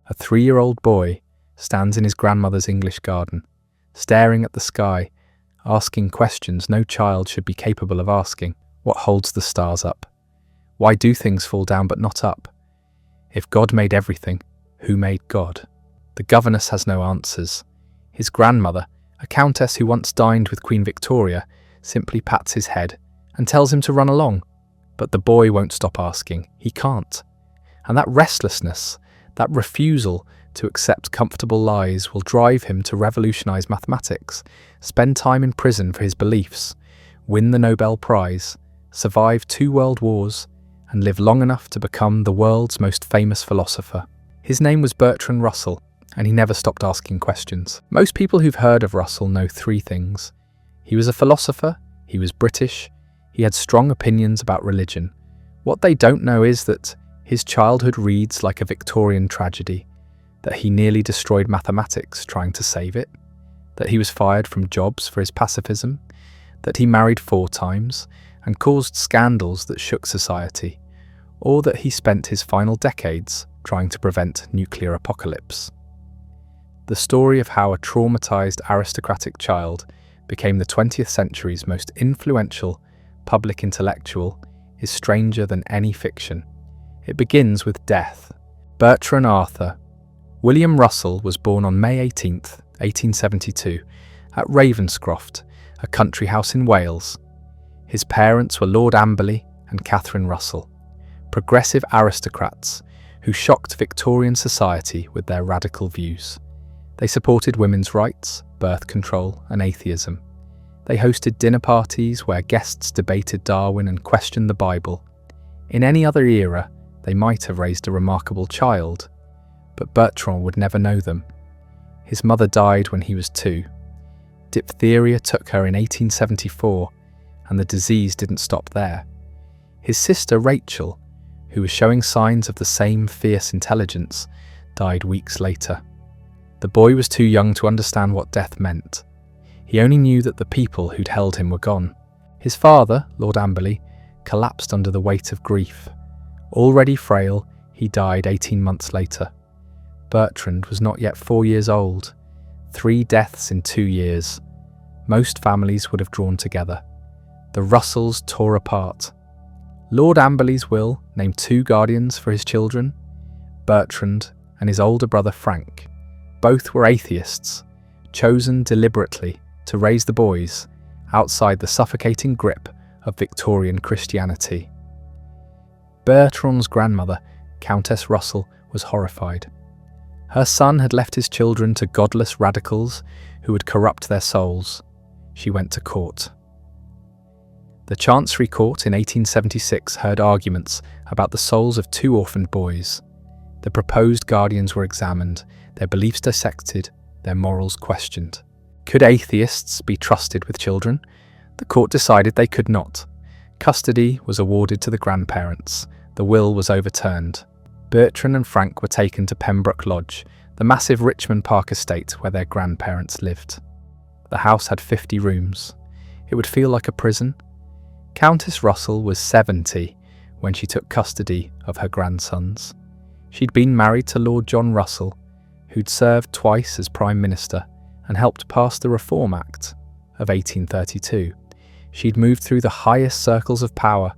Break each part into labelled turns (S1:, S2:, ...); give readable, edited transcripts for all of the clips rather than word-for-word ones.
S1: A 3-year-old boy stands in his grandmother's English garden, staring at the sky, asking questions no child should be capable of asking. What holds the stars up? Why do things fall down but not up? If God made everything, who made God? The governess has no answers. His grandmother, a countess who once dined with Queen Victoria, simply pats his head and tells him to run along. But the boy won't stop asking. He can't. And that restlessness, that refusal to accept comfortable lies will drive him to revolutionize mathematics, spend time in prison for his beliefs, win the Nobel Prize, survive 2 world wars, and live long enough to become the world's most famous philosopher. His name was Bertrand Russell, and he never stopped asking questions. Most people who've heard of Russell know 3 things. He was a philosopher, he was British, he had strong opinions about religion. What they don't know is that his childhood reads like a Victorian tragedy, that he nearly destroyed mathematics trying to save it, that he was fired from jobs for his pacifism, that he married 4 times and caused scandals that shook society, or that he spent his final decades trying to prevent nuclear apocalypse. The story of how a traumatized aristocratic child became the 20th century's most influential public intellectual is stranger than any fiction. It begins with death. Bertrand Arthur William Russell was born on May 18, 1872, at Ravenscroft, a country house in Wales. His parents were Lord Amberley and Catherine Russell, progressive aristocrats who shocked Victorian society with their radical views. They supported women's rights, birth control, and atheism. They hosted dinner parties where guests debated Darwin and questioned the Bible. In any other era, they might have raised a remarkable child, but Bertrand would never know them. His mother died when he was 2. Diphtheria took her in 1874, and the disease didn't stop there. His sister Rachel, who was showing signs of the same fierce intelligence, died weeks later. The boy was too young to understand what death meant. He only knew that the people who'd held him were gone. His father, Lord Amberley, collapsed under the weight of grief. Already frail, he died 18 months later. Bertrand was not yet 4 years old. 3 deaths in 2 years. Most families would have drawn together. The Russells tore apart. Lord Amberley's will named 2 guardians for his children, Bertrand and his older brother Frank. Both were atheists, chosen deliberately to raise the boys outside the suffocating grip of Victorian Christianity. Bertrand's grandmother, Countess Russell, was horrified. Her son had left his children to godless radicals who would corrupt their souls. She went to court. The Chancery Court in 1876 heard arguments about the souls of 2 orphaned boys. The proposed guardians were examined, their beliefs dissected, their morals questioned. Could atheists be trusted with children? The court decided they could not. Custody was awarded to the grandparents. The will was overturned. Bertrand and Frank were taken to Pembroke Lodge, the massive Richmond Park estate where their grandparents lived. The house had 50 rooms. It would feel like a prison. Countess Russell was 70 when she took custody of her grandsons. She'd been married to Lord John Russell, who'd served twice as Prime Minister and helped pass the Reform Act of 1832. She'd moved through the highest circles of power,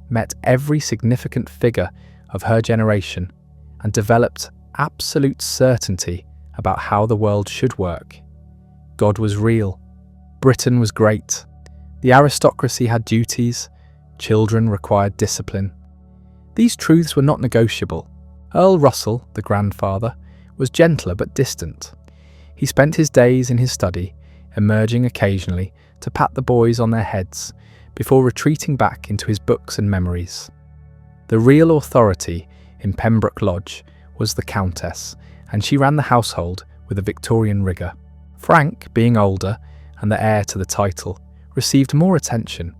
S1: met every significant figure of her generation, and developed absolute certainty about how the world should work. God was real. Britain was great. The aristocracy had duties. Children required discipline. These truths were not negotiable. Earl Russell, the grandfather, was gentler but distant. He spent his days in his study, emerging occasionally to pat the boys on their heads before retreating back into his books and memories. The real authority in Pembroke Lodge was the Countess, and she ran the household with a Victorian rigour. Frank, being older and the heir to the title, received more attention.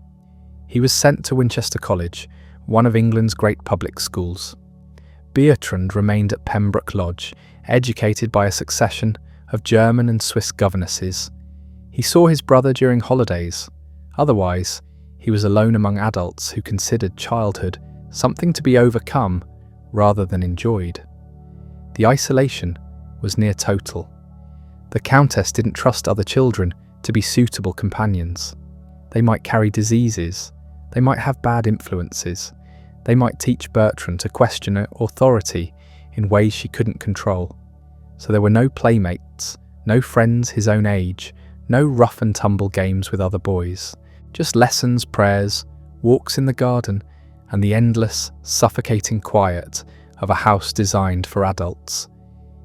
S1: He was sent to Winchester College, one of England's great public schools. Bertrand remained at Pembroke Lodge, educated by a succession of German and Swiss governesses. He saw his brother during holidays. Otherwise, he was alone among adults who considered childhood something to be overcome rather than enjoyed. The isolation was near total. The Countess didn't trust other children to be suitable companions. They might carry diseases, they might have bad influences, they might teach Bertrand to question authority in ways she couldn't control. So there were no playmates, no friends his own age, no rough and tumble games with other boys, just lessons, prayers, walks in the garden, and the endless, suffocating quiet of a house designed for adults.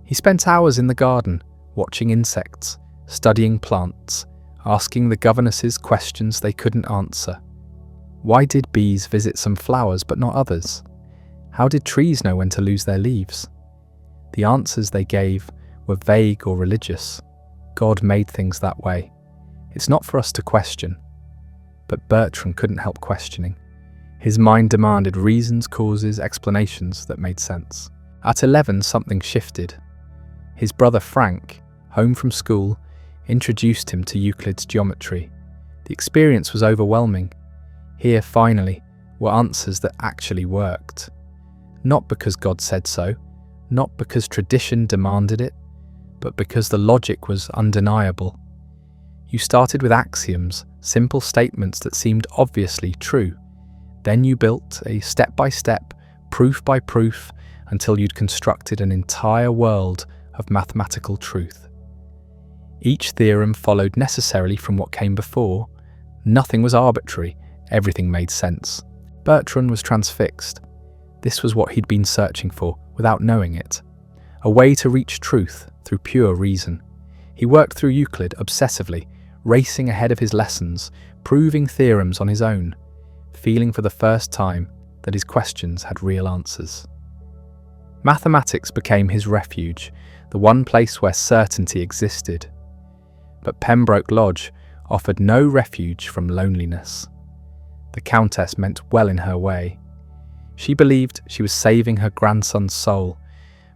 S1: He spent hours in the garden, watching insects, studying plants, asking the governesses questions they couldn't answer. Why did bees visit some flowers but not others? How did trees know when to lose their leaves? The answers they gave were vague or religious. God made things that way. It's not for us to question. But Bertrand couldn't help questioning. His mind demanded reasons, causes, explanations that made sense. At 11, something shifted. His brother Frank, home from school, introduced him to Euclid's geometry. The experience was overwhelming. Here, finally, were answers that actually worked. Not because God said so, not because tradition demanded it, but because the logic was undeniable. You started with axioms, simple statements that seemed obviously true. Then you built a step-by-step, proof by proof, until you'd constructed an entire world of mathematical truth. Each theorem followed necessarily from what came before. Nothing was arbitrary, everything made sense. Bertrand was transfixed. This was what he'd been searching for, without knowing it. A way to reach truth through pure reason. He worked through Euclid obsessively, racing ahead of his lessons, proving theorems on his own, feeling for the first time that his questions had real answers. Mathematics became his refuge, the one place where certainty existed. But Pembroke Lodge offered no refuge from loneliness. The Countess meant well in her way. She believed she was saving her grandson's soul,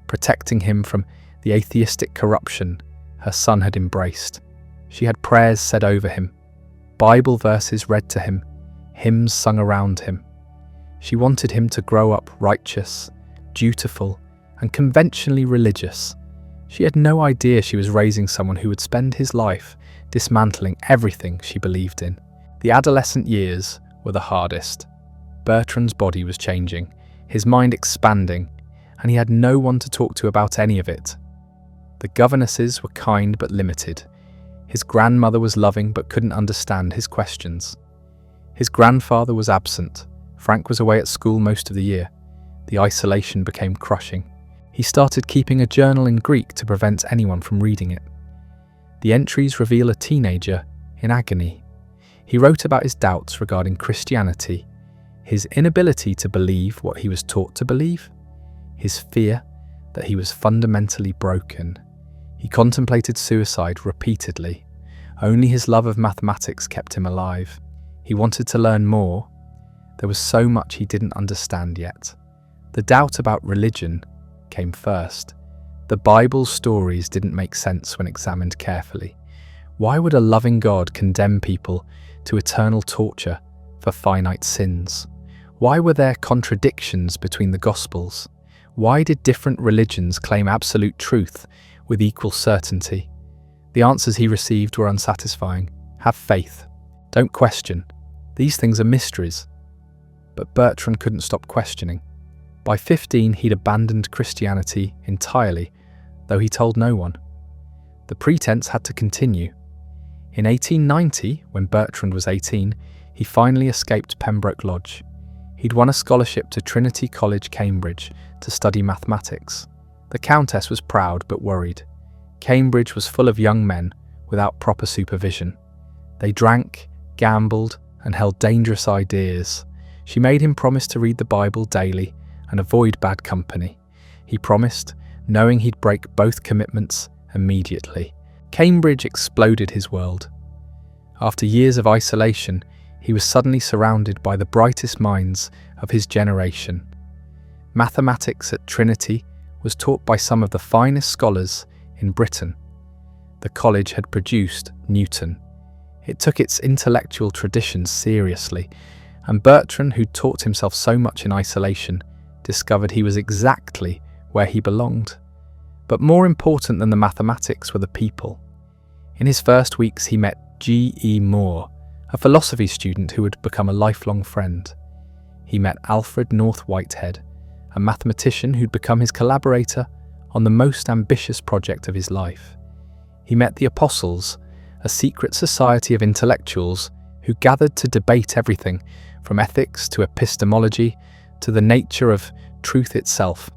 S1: protecting him from the atheistic corruption her son had embraced. She had prayers said over him, Bible verses read to him, hymns sung around him. She wanted him to grow up righteous, dutiful, and conventionally religious. She had no idea she was raising someone who would spend his life dismantling everything she believed in. The adolescent years were the hardest. Bertrand's body was changing, his mind expanding, and he had no one to talk to about any of it. The governesses were kind but limited. His grandmother was loving but couldn't understand his questions. His grandfather was absent. Frank was away at school most of the year. The isolation became crushing. He started keeping a journal in Greek to prevent anyone from reading it. The entries reveal a teenager in agony. He wrote about his doubts regarding Christianity, his inability to believe what he was taught to believe, his fear that he was fundamentally broken. He contemplated suicide repeatedly. Only his love of mathematics kept him alive. He wanted to learn more. There was so much he didn't understand yet. The doubt about religion came first. The Bible's stories didn't make sense when examined carefully. Why would a loving God condemn people to eternal torture for finite sins? Why were there contradictions between the Gospels? Why did different religions claim absolute truth with equal certainty? The answers he received were unsatisfying. Have faith. Don't question. These things are mysteries. But Bertrand couldn't stop questioning. By 15, he'd abandoned Christianity entirely, though he told no one. The pretense had to continue. In 1890, when Bertrand was 18, he finally escaped Pembroke Lodge. He'd won a scholarship to Trinity College, Cambridge, to study mathematics. The Countess was proud but worried. Cambridge was full of young men without proper supervision. They drank, gambled, and held dangerous ideas. She made him promise to read the Bible daily and avoid bad company. He promised, knowing he'd break both commitments immediately. Cambridge exploded his world. After years of isolation, he was suddenly surrounded by the brightest minds of his generation. Mathematics at Trinity was taught by some of the finest scholars in Britain. The college had produced Newton. It took its intellectual traditions seriously, and Bertrand, who taught himself so much in isolation, discovered he was exactly where he belonged. But more important than the mathematics were the people. In his first weeks, he met G.E. Moore, a philosophy student who would become a lifelong friend. He met Alfred North Whitehead, a mathematician who'd become his collaborator on the most ambitious project of his life. He met the Apostles, a secret society of intellectuals who gathered to debate everything from ethics to epistemology to the nature of truth itself.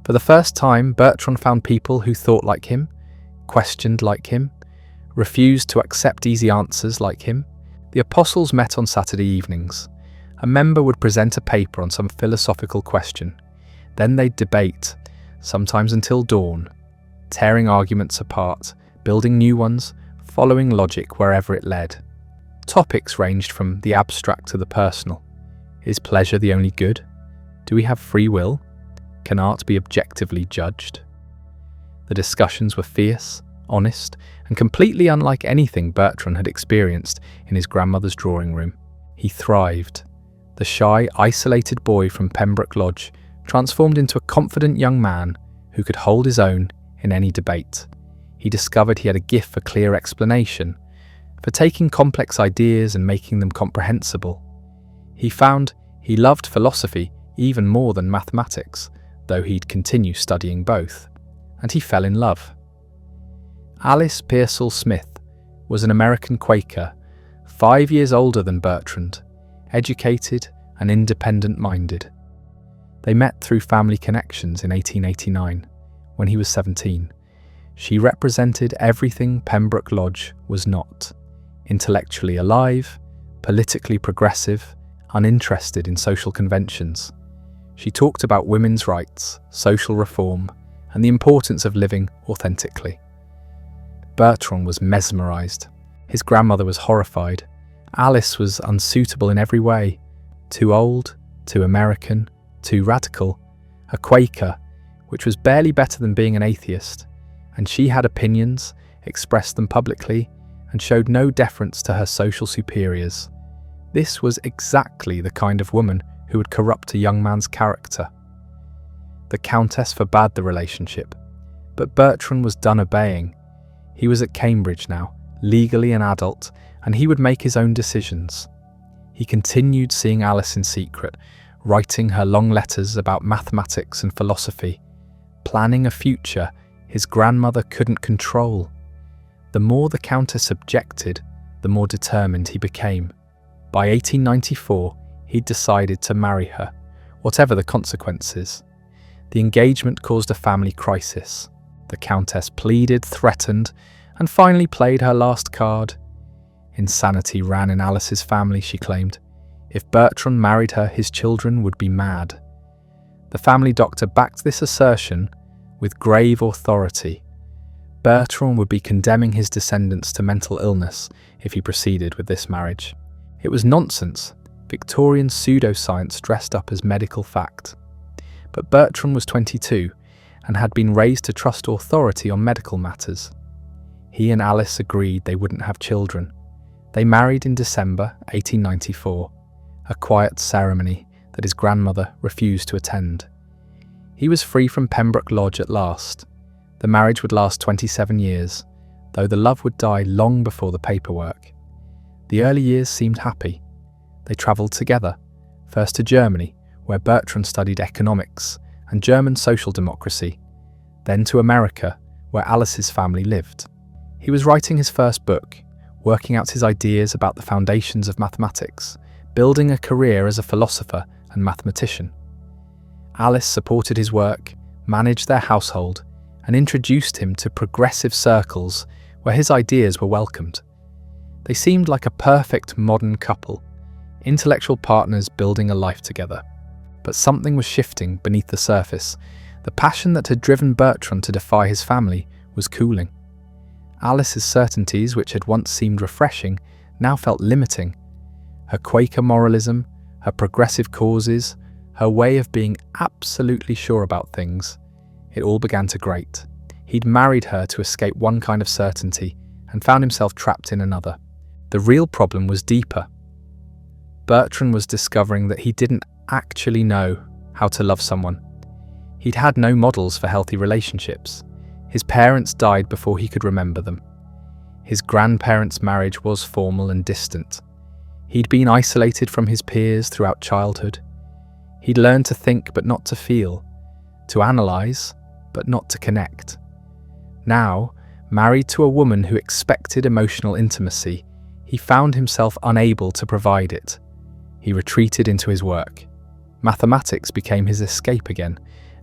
S1: For the first time, Bertrand found people who thought like him, questioned like him, refused to accept easy answers like him. The Apostles met on Saturday evenings. A member would present a paper on some philosophical question. Then they'd debate, sometimes until dawn, tearing arguments apart, building new ones, following logic wherever it led. Topics ranged from the abstract to the personal. Is pleasure the only good? Do we have free will? Can art be objectively judged? The discussions were fierce, honest, and completely unlike anything Bertrand had experienced in his grandmother's drawing room. He thrived. The shy, isolated boy from Pembroke Lodge transformed into a confident young man who could hold his own in any debate. He discovered he had a gift for clear explanation, for taking complex ideas and making them comprehensible. He found he loved philosophy even more than mathematics, though he'd continue studying both, and he fell in love. Alice Pearsall Smith was an American Quaker, 5 years older than Bertrand, educated and independent-minded. They met through family connections in 1889, when he was 17. She represented everything Pembroke Lodge was not: intellectually alive, politically progressive, uninterested in social conventions. She talked about women's rights, social reform, and the importance of living authentically. Bertrand was mesmerized. His grandmother was horrified. Alice was unsuitable in every way. Too old, too American, too radical, a Quaker, which was barely better than being an atheist, and she had opinions, expressed them publicly, and showed no deference to her social superiors. This was exactly the kind of woman who would corrupt a young man's character. The Countess forbade the relationship, but Bertrand was done obeying. He was at Cambridge now, legally an adult, and he would make his own decisions. He continued seeing Alice in secret, writing her long letters about mathematics and philosophy, planning a future his grandmother couldn't control. The more the Countess objected, the more determined he became. By 1894, he'd decided to marry her, whatever the consequences. The engagement caused a family crisis. The Countess pleaded, threatened, and finally played her last card. Insanity ran in Alice's family, she claimed. If Bertrand married her, his children would be mad. The family doctor backed this assertion with grave authority. Bertrand would be condemning his descendants to mental illness if he proceeded with this marriage. It was nonsense, Victorian pseudoscience dressed up as medical fact. But Bertrand was 22 and had been raised to trust authority on medical matters. He and Alice agreed they wouldn't have children. They married in December 1894, a quiet ceremony that his grandmother refused to attend. He was free from Pembroke Lodge at last. The marriage would last 27 years, though the love would die long before the paperwork. The early years seemed happy. They travelled together, first to Germany, where Bertrand studied economics and German social democracy, then to America, where Alice's family lived. He was writing his first book, working out his ideas about the foundations of mathematics, building a career as a philosopher and mathematician. Alice supported his work, managed their household, and introduced him to progressive circles where his ideas were welcomed. They seemed like a perfect modern couple, intellectual partners building a life together. But something was shifting beneath the surface. The passion that had driven Bertrand to defy his family was cooling. Alice's certainties, which had once seemed refreshing, now felt limiting. Her Quaker moralism, her progressive causes, her way of being absolutely sure about things, it all began to grate. He'd married her to escape one kind of certainty and found himself trapped in another. The real problem was deeper. Bertrand was discovering that he didn't actually know how to love someone. He'd had no models for healthy relationships. His parents died before he could remember them. His grandparents' marriage was formal and distant. He'd been isolated from his peers throughout childhood. He'd learned to think but not to feel, to analyse but not to connect. Now, married to a woman who expected emotional intimacy, he found himself unable to provide it. He retreated into his work. Mathematics became his escape again,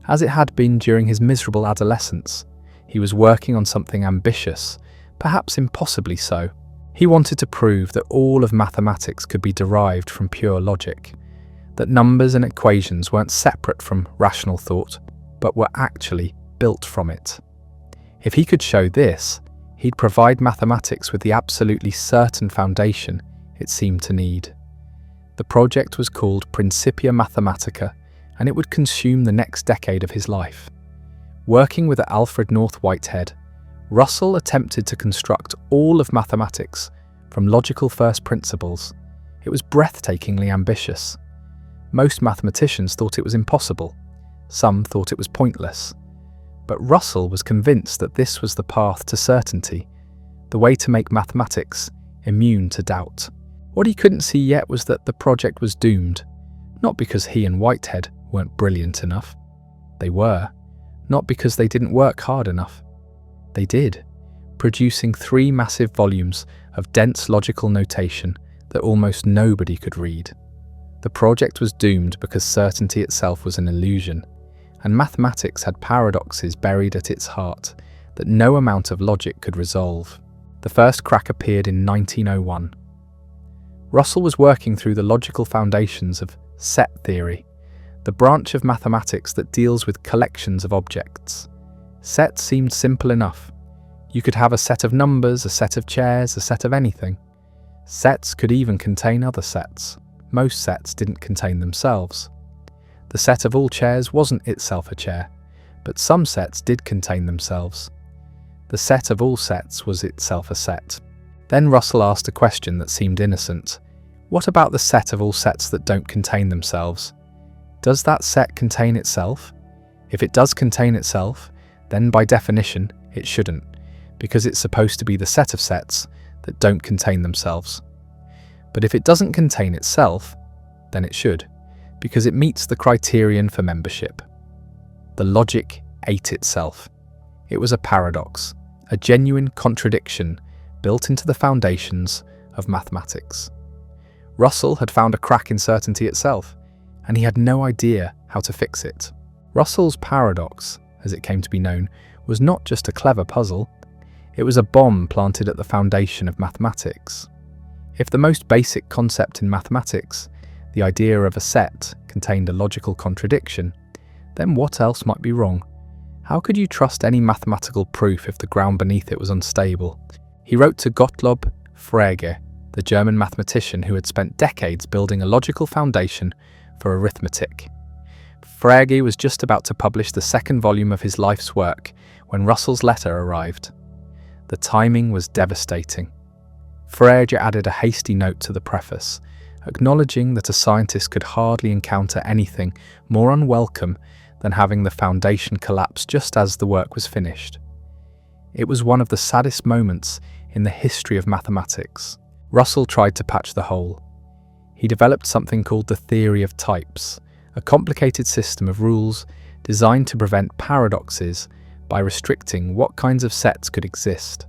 S1: as it had been during his miserable adolescence. He was working on something ambitious, perhaps impossibly so. He wanted to prove that all of mathematics could be derived from pure logic, that numbers and equations weren't separate from rational thought, but were actually built from it. If he could show this, he'd provide mathematics with the absolutely certain foundation it seemed to need. The project was called Principia Mathematica, and it would consume the next decade of his life. Working with Alfred North Whitehead, Russell attempted to construct all of mathematics from logical first principles. It was breathtakingly ambitious. Most mathematicians thought it was impossible. Some thought it was pointless. But Russell was convinced that this was the path to certainty, the way to make mathematics immune to doubt. What he couldn't see yet was that the project was doomed, not because he and Whitehead weren't brilliant enough. They were. Not because they didn't work hard enough. They did, producing 3 massive volumes of dense logical notation that almost nobody could read. The project was doomed because certainty itself was an illusion, and mathematics had paradoxes buried at its heart that no amount of logic could resolve. The first crack appeared in 1901. Russell was working through the logical foundations of set theory, the branch of mathematics that deals with collections of objects. Sets seemed simple enough. You could have a set of numbers, a set of chairs, a set of anything. Sets could even contain other sets. Most sets didn't contain themselves. The set of all chairs wasn't itself a chair, but some sets did contain themselves. The set of all sets was itself a set. Then Russell asked a question that seemed innocent. What about the set of all sets that don't contain themselves? Does that set contain itself? If it does contain itself, then by definition it shouldn't, because it's supposed to be the set of sets that don't contain themselves. But if it doesn't contain itself, then it should, because it meets the criterion for membership. The logic ate itself. It was a paradox, a genuine contradiction built into the foundations of mathematics. Russell had found a crack in certainty itself, and he had no idea how to fix it. Russell's paradox, as it came to be known, was not just a clever puzzle. It was a bomb planted at the foundation of mathematics. If the most basic concept in mathematics, the idea of a set, contained a logical contradiction, then what else might be wrong? How could you trust any mathematical proof if the ground beneath it was unstable? He wrote to Gottlob Frege, the German mathematician who had spent decades building a logical foundation for arithmetic. Frege was just about to publish the second volume of his life's work when Russell's letter arrived. The timing was devastating. Frege added a hasty note to the preface, acknowledging that a scientist could hardly encounter anything more unwelcome than having the foundation collapse just as the work was finished. It was one of the saddest moments in the history of mathematics. Russell tried to patch the hole. He developed something called the theory of types, a complicated system of rules designed to prevent paradoxes by restricting what kinds of sets could exist.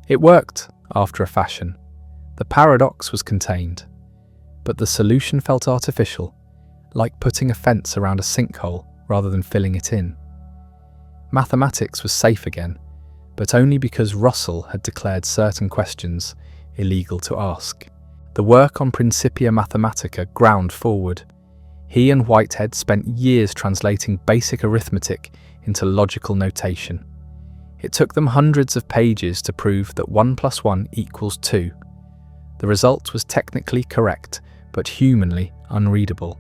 S1: It worked, after a fashion. The paradox was contained, but the solution felt artificial, like putting a fence around a sinkhole rather than filling it in. Mathematics was safe again, but only because Russell had declared certain questions illegal to ask. The work on Principia Mathematica ground forward. He and Whitehead spent years translating basic arithmetic into logical notation. It took them hundreds of pages to prove that 1 + 1 = 2. The result was technically correct, but humanly unreadable.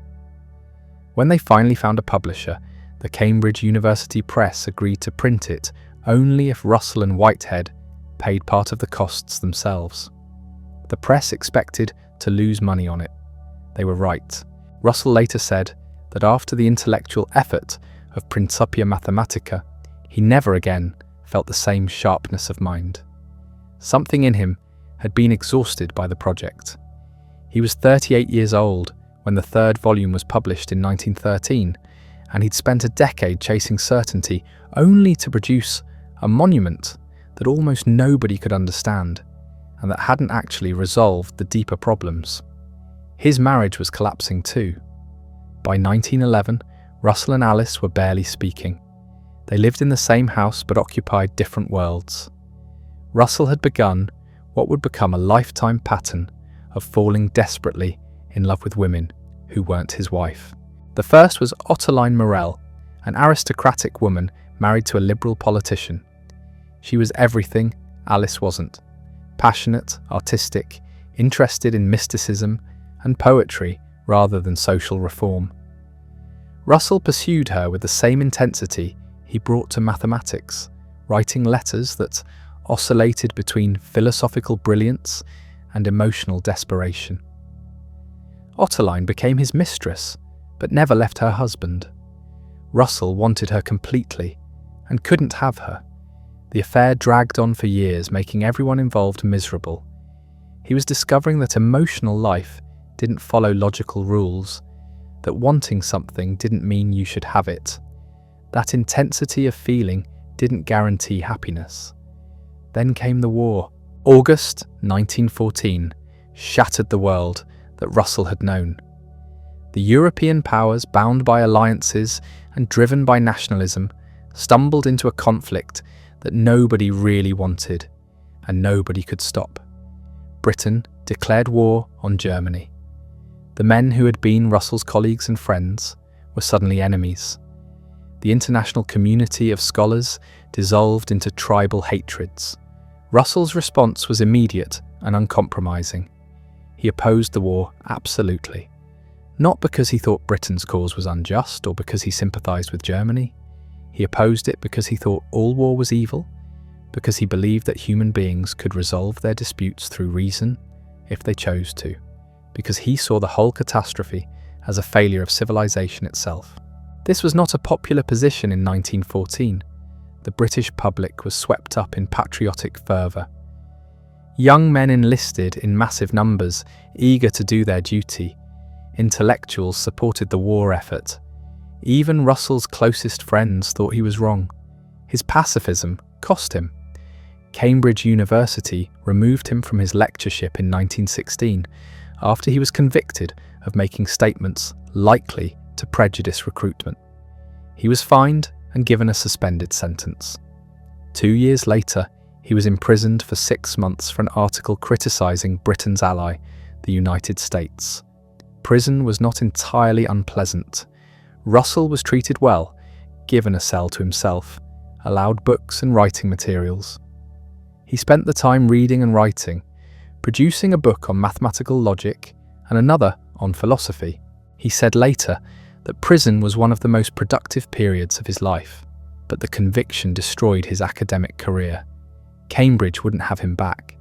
S1: When they finally found a publisher, the Cambridge University Press agreed to print it only if Russell and Whitehead paid part of the costs themselves. The press expected to lose money on it. They were right. Russell later said that after the intellectual effort of Principia Mathematica, he never again felt the same sharpness of mind. Something in him had been exhausted by the project. He was 38 years old when the third volume was published in 1913, and he'd spent a decade chasing certainty only to produce a monument that almost nobody could understand and that hadn't actually resolved the deeper problems. His marriage was collapsing too. By 1911, Russell and Alice were barely speaking. They lived in the same house but occupied different worlds. Russell had begun what would become a lifetime pattern of falling desperately in love with women who weren't his wife. The first was Ottoline Morell, an aristocratic woman married to a liberal politician. She was everything Alice wasn't: passionate, artistic, interested in mysticism and poetry rather than social reform. Russell pursued her with the same intensity he brought to mathematics, writing letters that oscillated between philosophical brilliance and emotional desperation. Ottoline became his mistress, but never left her husband. Russell wanted her completely and couldn't have her. The affair dragged on for years, making everyone involved miserable. He was discovering that emotional life didn't follow logical rules, that wanting something didn't mean you should have it, that intensity of feeling didn't guarantee happiness. Then came the war. August 1914 shattered the world that Russell had known. The European powers, bound by alliances and driven by nationalism, stumbled into a conflict that nobody really wanted and nobody could stop. Britain declared war on Germany. The men who had been Russell's colleagues and friends were suddenly enemies. The international community of scholars dissolved into tribal hatreds. Russell's response was immediate and uncompromising. He opposed the war absolutely. Not because he thought Britain's cause was unjust or because he sympathised with Germany. He opposed it because he thought all war was evil, because he believed that human beings could resolve their disputes through reason if they chose to, because he saw the whole catastrophe as a failure of civilization itself. This was not a popular position in 1914. The British public was swept up in patriotic fervour. Young men enlisted in massive numbers, eager to do their duty. Intellectuals supported the war effort. Even Russell's closest friends thought he was wrong. His pacifism cost him. Cambridge University removed him from his lectureship in 1916 after he was convicted of making statements likely to prejudice recruitment. He was fined and given a suspended sentence. 2 years later, he was imprisoned for 6 months for an article criticising Britain's ally, the United States. Prison was not entirely unpleasant. Russell was treated well, given a cell to himself, allowed books and writing materials. He spent the time reading and writing, producing a book on mathematical logic and another on philosophy. He said later that prison was one of the most productive periods of his life, but the conviction destroyed his academic career. Cambridge wouldn't have him back.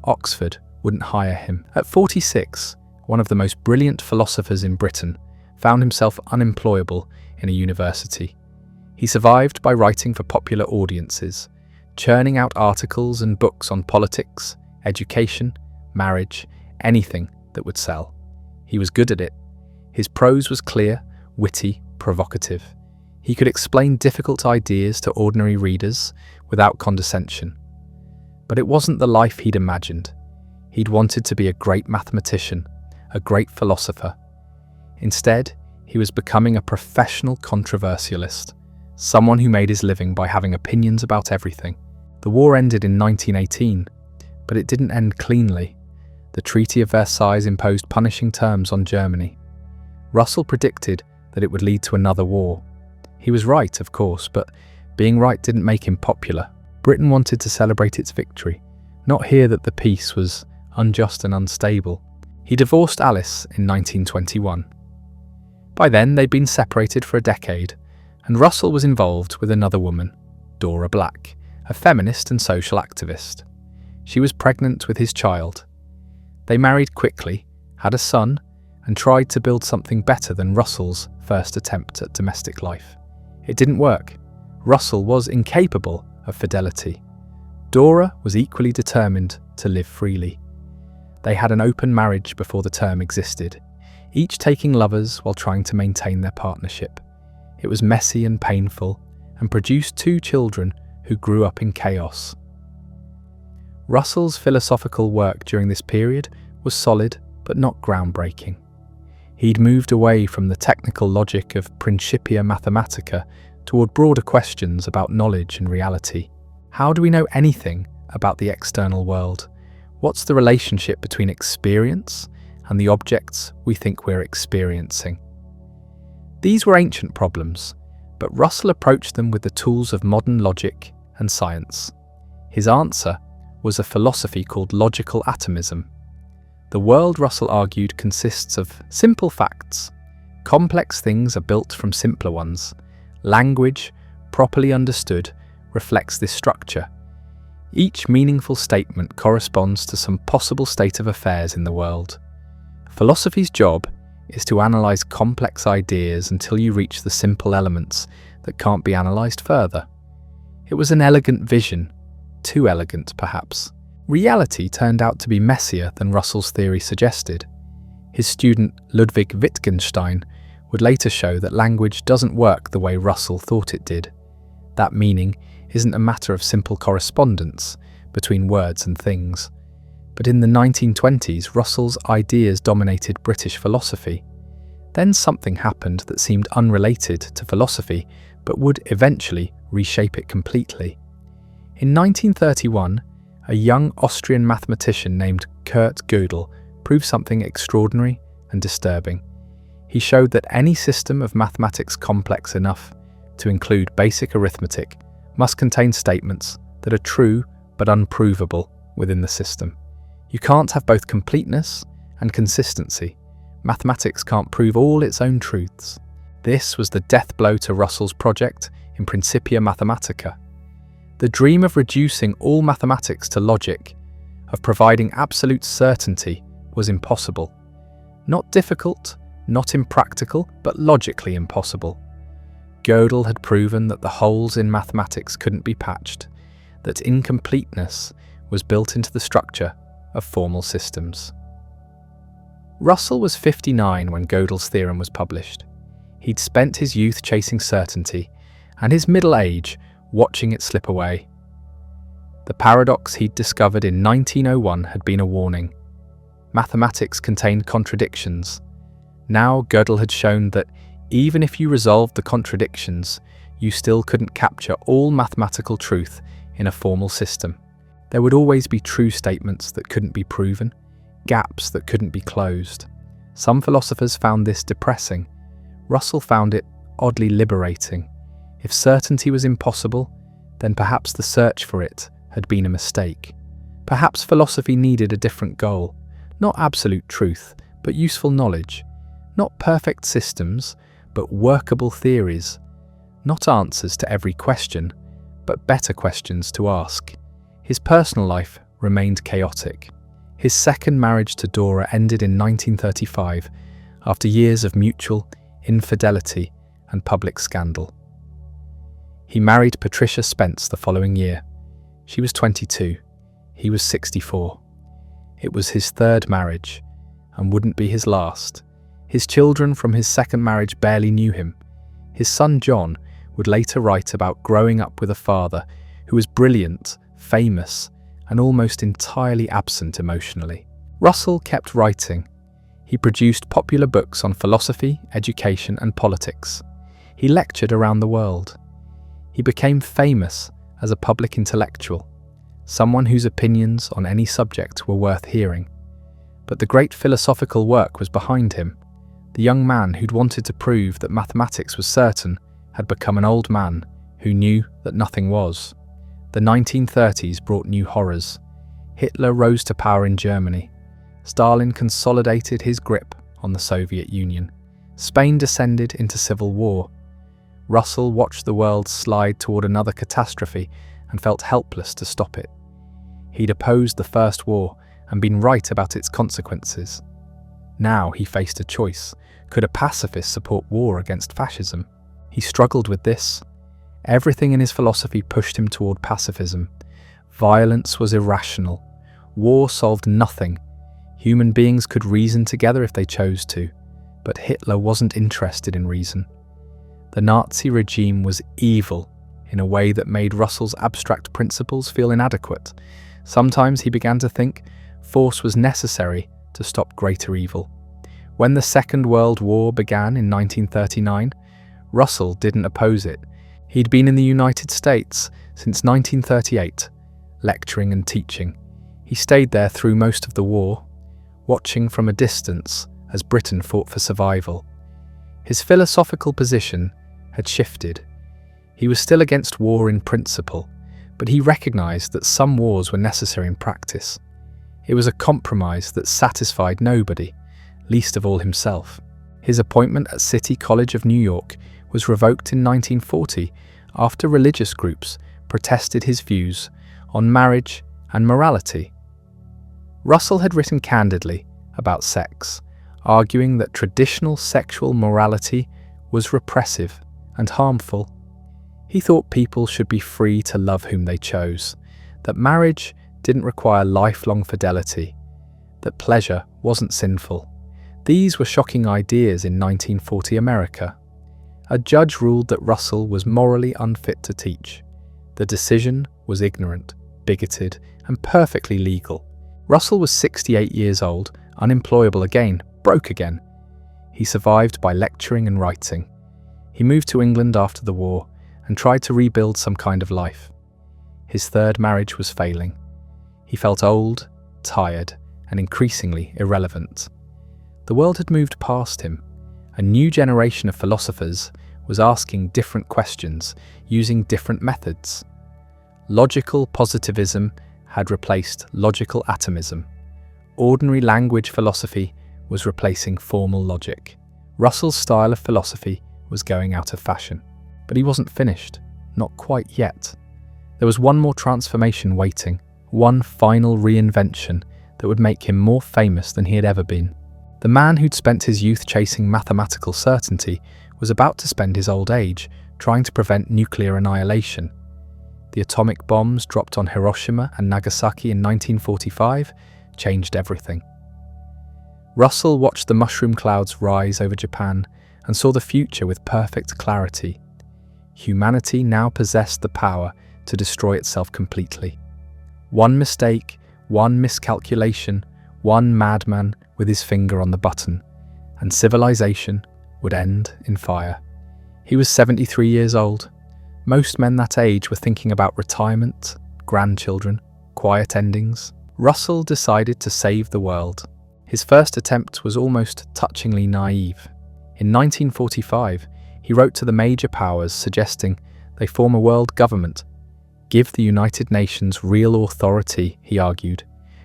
S1: Oxford wouldn't hire him. At 46, one of the most brilliant philosophers in Britain found himself unemployable in a university. He survived by writing for popular audiences, churning out articles and books on politics, education, marriage, anything that would sell. He was good at it. His prose was clear, witty, provocative. He could explain difficult ideas to ordinary readers without condescension. But it wasn't the life he'd imagined. He'd wanted to be a great mathematician, a great philosopher. Instead, he was becoming a professional controversialist, someone who made his living by having opinions about everything. The war ended in 1918, but it didn't end cleanly. The Treaty of Versailles imposed punishing terms on Germany. Russell predicted that it would lead to another war. He was right, of course, but being right didn't make him popular. Britain wanted to celebrate its victory, not hear that the peace was unjust and unstable. He divorced Alice in 1921. By then, they'd been separated for a decade, and Russell was involved with another woman, Dora Black, a feminist and social activist. She was pregnant with his child. They married quickly, had a son, and tried to build something better than Russell's first attempt at domestic life. It didn't work. Russell was incapable of fidelity. Dora was equally determined to live freely. They had an open marriage before the term existed, each taking lovers while trying to maintain their partnership. It was messy and painful, and produced 2 children who grew up in chaos. Russell's philosophical work during this period was solid but not groundbreaking. He'd moved away from the technical logic of Principia Mathematica toward broader questions about knowledge and reality. How do we know anything about the external world? What's the relationship between experience and the objects we think we're experiencing? These were ancient problems, but Russell approached them with the tools of modern logic and science. His answer was a philosophy called logical atomism. The world, Russell argued, consists of simple facts. Complex things are built from simpler ones. Language, properly understood, reflects this structure. Each meaningful statement corresponds to some possible state of affairs in the world. Philosophy's job is to analyze complex ideas until you reach the simple elements that can't be analyzed further. It was an elegant vision, too elegant perhaps. Reality turned out to be messier than Russell's theory suggested. His student Ludwig Wittgenstein would later show that language doesn't work the way Russell thought it did. That meaning isn't a matter of simple correspondence between words and things. But in the 1920s, Russell's ideas dominated British philosophy. Then something happened that seemed unrelated to philosophy, but would eventually reshape it completely. In 1931, a young Austrian mathematician named Kurt Gödel proved something extraordinary and disturbing. He showed that any system of mathematics complex enough to include basic arithmetic must contain statements that are true but unprovable within the system. You can't have both completeness and consistency. Mathematics can't prove all its own truths. This was the death blow to Russell's project in Principia Mathematica. The dream of reducing all mathematics to logic, of providing absolute certainty, was impossible. Not difficult, not impractical, but logically impossible. Gödel had proven that the holes in mathematics couldn't be patched, that incompleteness was built into the structure of formal systems. Russell was 59 when Gödel's theorem was published. He'd spent his youth chasing certainty, and his middle age watching it slip away. The paradox he'd discovered in 1901 had been a warning. Mathematics contained contradictions. Now Gödel had shown that even if you resolved the contradictions, you still couldn't capture all mathematical truth in a formal system. There would always be true statements that couldn't be proven, gaps that couldn't be closed. Some philosophers found this depressing. Russell found it oddly liberating. If certainty was impossible, then perhaps the search for it had been a mistake. Perhaps philosophy needed a different goal, not absolute truth, but useful knowledge. Not perfect systems, but workable theories. Not answers to every question, but better questions to ask. His personal life remained chaotic. His second marriage to Dora ended in 1935 after years of mutual infidelity and public scandal. He married Patricia Spence the following year. She was 22. He was 64. It was his third marriage, and wouldn't be his last. His children from his second marriage barely knew him. His son John would later write about growing up with a father who was brilliant, famous, and almost entirely absent emotionally. Russell kept writing. He produced popular books on philosophy, education, and politics. He lectured around the world. He became famous as a public intellectual, someone whose opinions on any subject were worth hearing. But the great philosophical work was behind him. The young man who'd wanted to prove that mathematics was certain had become an old man who knew that nothing was. The 1930s brought new horrors. Hitler rose to power in Germany. Stalin consolidated his grip on the Soviet Union. Spain descended into civil war. Russell watched the world slide toward another catastrophe and felt helpless to stop it. He'd opposed the First War and been right about its consequences. Now he faced a choice. Could a pacifist support war against fascism? He struggled with this. Everything in his philosophy pushed him toward pacifism. Violence was irrational. War solved nothing. Human beings could reason together if they chose to, but Hitler wasn't interested in reason. The Nazi regime was evil in a way that made Russell's abstract principles feel inadequate. Sometimes he began to think force was necessary to stop greater evil. When the Second World War began in 1939, Russell didn't oppose it. He'd been in the United States since 1938, lecturing and teaching. He stayed there through most of the war, watching from a distance as Britain fought for survival. His philosophical position had shifted. He was still against war in principle, but he recognized that some wars were necessary in practice. It was a compromise that satisfied nobody, least of all himself. His appointment at City College of New York was revoked in 1940 after religious groups protested his views on marriage and morality. Russell had written candidly about sex, arguing that traditional sexual morality was repressive and harmful. He thought people should be free to love whom they chose, that marriage didn't require lifelong fidelity, that pleasure wasn't sinful. These were shocking ideas in 1940 America. A judge ruled that Russell was morally unfit to teach. The decision was ignorant, bigoted, and perfectly legal. Russell was 68 years old, unemployable again, broke again. He survived by lecturing and writing. He moved to England after the war and tried to rebuild some kind of life. His third marriage was failing. He felt old, tired, and increasingly irrelevant. The world had moved past him. A new generation of philosophers was asking different questions, using different methods. Logical positivism had replaced logical atomism. Ordinary language philosophy was replacing formal logic. Russell's style of philosophy was going out of fashion. But he wasn't finished, not quite yet. There was one more transformation waiting, one final reinvention that would make him more famous than he had ever been. The man who'd spent his youth chasing mathematical certainty was about to spend his old age trying to prevent nuclear annihilation. The atomic bombs dropped on Hiroshima and Nagasaki in 1945 changed everything. Russell watched the mushroom clouds rise over Japan and saw the future with perfect clarity. Humanity now possessed the power to destroy itself completely. One mistake, one miscalculation, one madman with his finger on the button, and civilization would end in fire. He was 73 years old. Most men that age were thinking about retirement, grandchildren, quiet endings. Russell decided to save the world. His first attempt was almost touchingly naive. In 1945, he wrote to the major powers suggesting they form a world government. Give the United Nations real authority, he argued.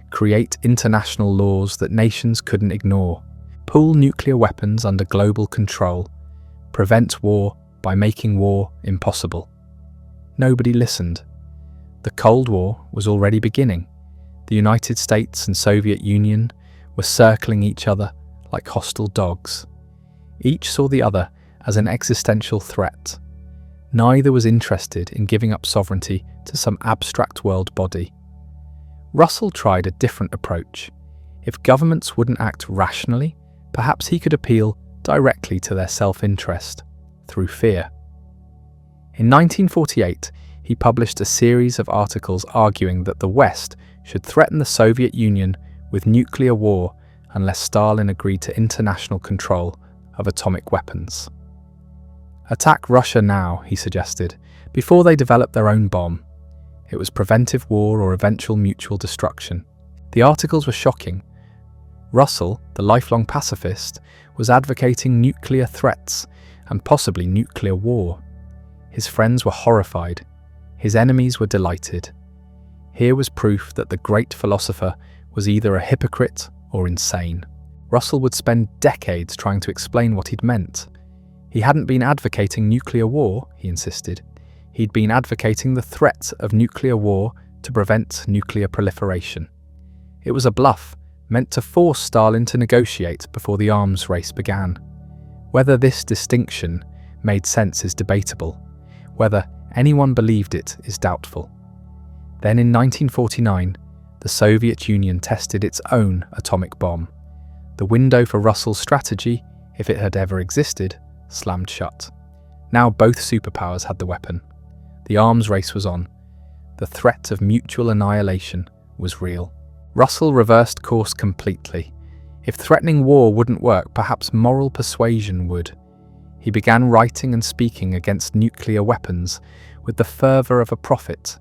S1: Create international laws that nations couldn't ignore. Pull nuclear weapons under global control. Prevent war by making war impossible. Nobody listened. The Cold War was already beginning. The United States and Soviet Union were circling each other like hostile dogs. Each saw the other as an existential threat. Neither was interested in giving up sovereignty to some abstract world body. Russell tried a different approach. If governments wouldn't act rationally, perhaps he could appeal directly to their self-interest, through fear. In 1948, he published a series of articles arguing that the West should threaten the Soviet Union with nuclear war unless Stalin agreed to international control of atomic weapons. Attack Russia now, he suggested, before they develop their own bomb. It was preventive war or eventual mutual destruction. The articles were shocking. Russell, the lifelong pacifist, was advocating nuclear threats and possibly nuclear war. His friends were horrified. His enemies were delighted. Here was proof that the great philosopher was either a hypocrite or insane. Russell would spend decades trying to explain what he'd meant. He hadn't been advocating nuclear war, he insisted. He'd been advocating the threat of nuclear war to prevent nuclear proliferation. It was a bluff, meant to force Stalin to negotiate before the arms race began. Whether this distinction made sense is debatable. Whether Anyone believed it is doubtful. Then in 1949, the Soviet Union tested its own atomic bomb. The window for Russell's strategy, if it had ever existed, slammed shut. Now both superpowers had the weapon. The arms race was on. The threat of mutual annihilation was real. Russell reversed course completely. If threatening war wouldn't work, perhaps moral persuasion would. He began writing and speaking against nuclear weapons with the fervour of a prophet.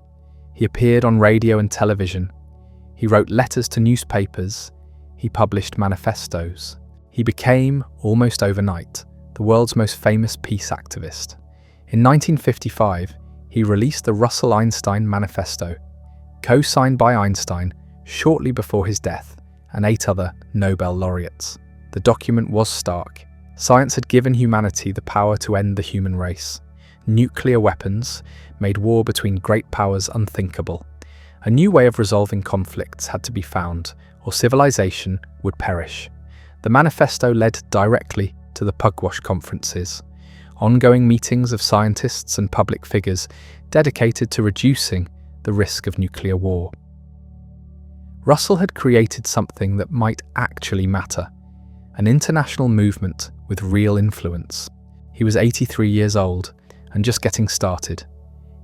S1: He appeared on radio and television. He wrote letters to newspapers. He published manifestos. He became, almost overnight, the world's most famous peace activist. In 1955, he released the Russell-Einstein Manifesto, co-signed by Einstein shortly before his death and 8 other Nobel laureates. The document was stark. Science had given humanity the power to end the human race. Nuclear weapons made war between great powers unthinkable. A new way of resolving conflicts had to be found, or civilization would perish. The manifesto led directly to the Pugwash conferences, ongoing meetings of scientists and public figures dedicated to reducing the risk of nuclear war. Russell had created something that might actually matter, an international movement with real influence. He was 83 years old and just getting started.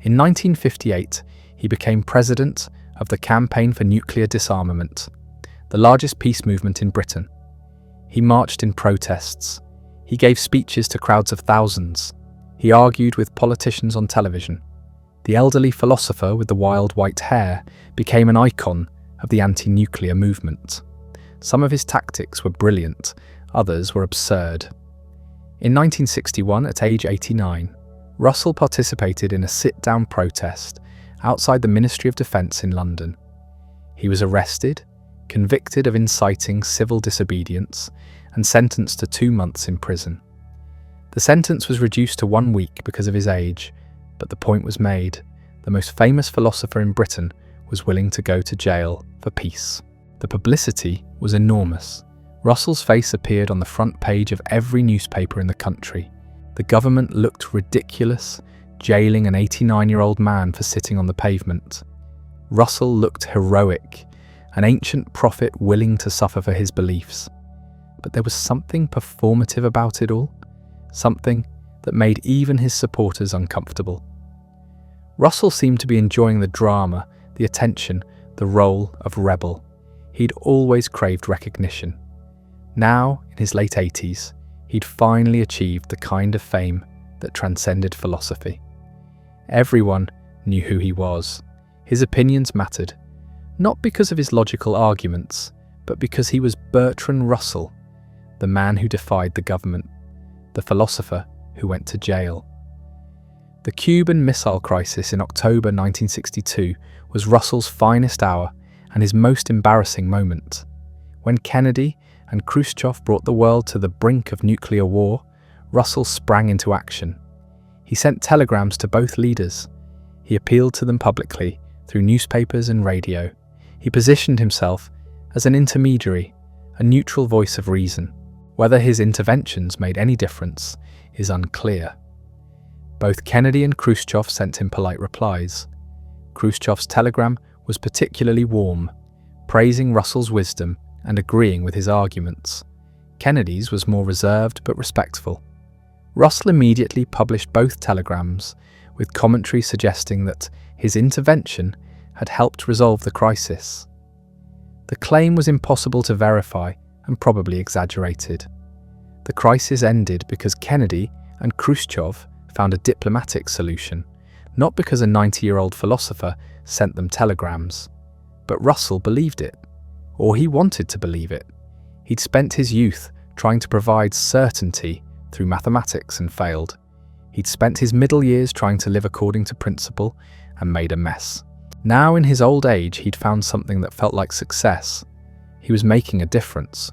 S1: In 1958, he became president of the Campaign for Nuclear Disarmament, the largest peace movement in Britain. He marched in protests. He gave speeches to crowds of thousands. He argued with politicians on television. The elderly philosopher with the wild white hair became an icon of the anti-nuclear movement. Some of his tactics were brilliant, others were absurd. In 1961, at age 89, Russell participated in a sit-down protest outside the Ministry of Defence in London. He was arrested, convicted of inciting civil disobedience, and sentenced to 2 months in prison. The sentence was reduced to 1 week because of his age, but the point was made. The most famous philosopher in Britain was willing to go to jail for peace. The publicity was enormous. Russell's face appeared on the front page of every newspaper in the country. The government looked ridiculous, jailing an 89-year-old man for sitting on the pavement. Russell looked heroic, an ancient prophet willing to suffer for his beliefs. But there was something performative about it all, something that made even his supporters uncomfortable. Russell seemed to be enjoying the drama, the attention, the role of rebel. He'd always craved recognition. Now, in his late 80s, he'd finally achieved the kind of fame that transcended philosophy. Everyone knew who he was. His opinions mattered, not because of his logical arguments, but because he was Bertrand Russell, the man who defied the government, the philosopher who went to jail. The Cuban Missile Crisis in October 1962 was Russell's finest hour and his most embarrassing moment. When Kennedy and Khrushchev brought the world to the brink of nuclear war, Russell sprang into action. He sent telegrams to both leaders. He appealed to them publicly through newspapers and radio. He positioned himself as an intermediary, a neutral voice of reason. Whether his interventions made any difference is unclear. Both Kennedy and Khrushchev sent him polite replies. Khrushchev's telegram was particularly warm, praising Russell's wisdom and agreeing with his arguments. Kennedy's was more reserved but respectful. Russell immediately published both telegrams, with commentary suggesting that his intervention had helped resolve the crisis. The claim was impossible to verify and probably exaggerated. The crisis ended because Kennedy and Khrushchev found a diplomatic solution, not because a 90-year-old philosopher sent them telegrams. But Russell believed it, or he wanted to believe it. He'd spent his youth trying to provide certainty through mathematics and failed. He'd spent his middle years trying to live according to principle and made a mess. Now in his old age, he'd found something that felt like success. He was making a difference,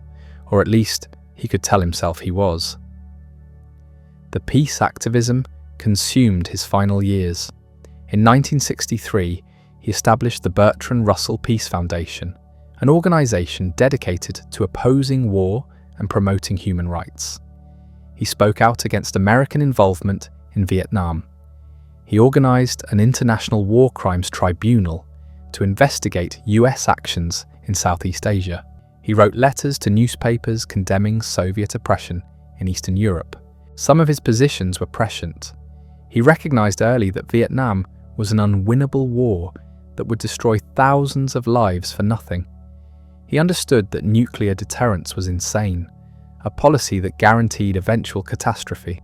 S1: or at least he could tell himself he was. The peace activism consumed his final years. In 1963, he established the Bertrand Russell Peace Foundation, an organization dedicated to opposing war and promoting human rights. He spoke out against American involvement in Vietnam. He organized an international war crimes tribunal to investigate US actions in Southeast Asia. He wrote letters to newspapers condemning Soviet oppression in Eastern Europe. Some of his positions were prescient. He recognized early that Vietnam was an unwinnable war that would destroy thousands of lives for nothing. He understood that nuclear deterrence was insane, a policy that guaranteed eventual catastrophe.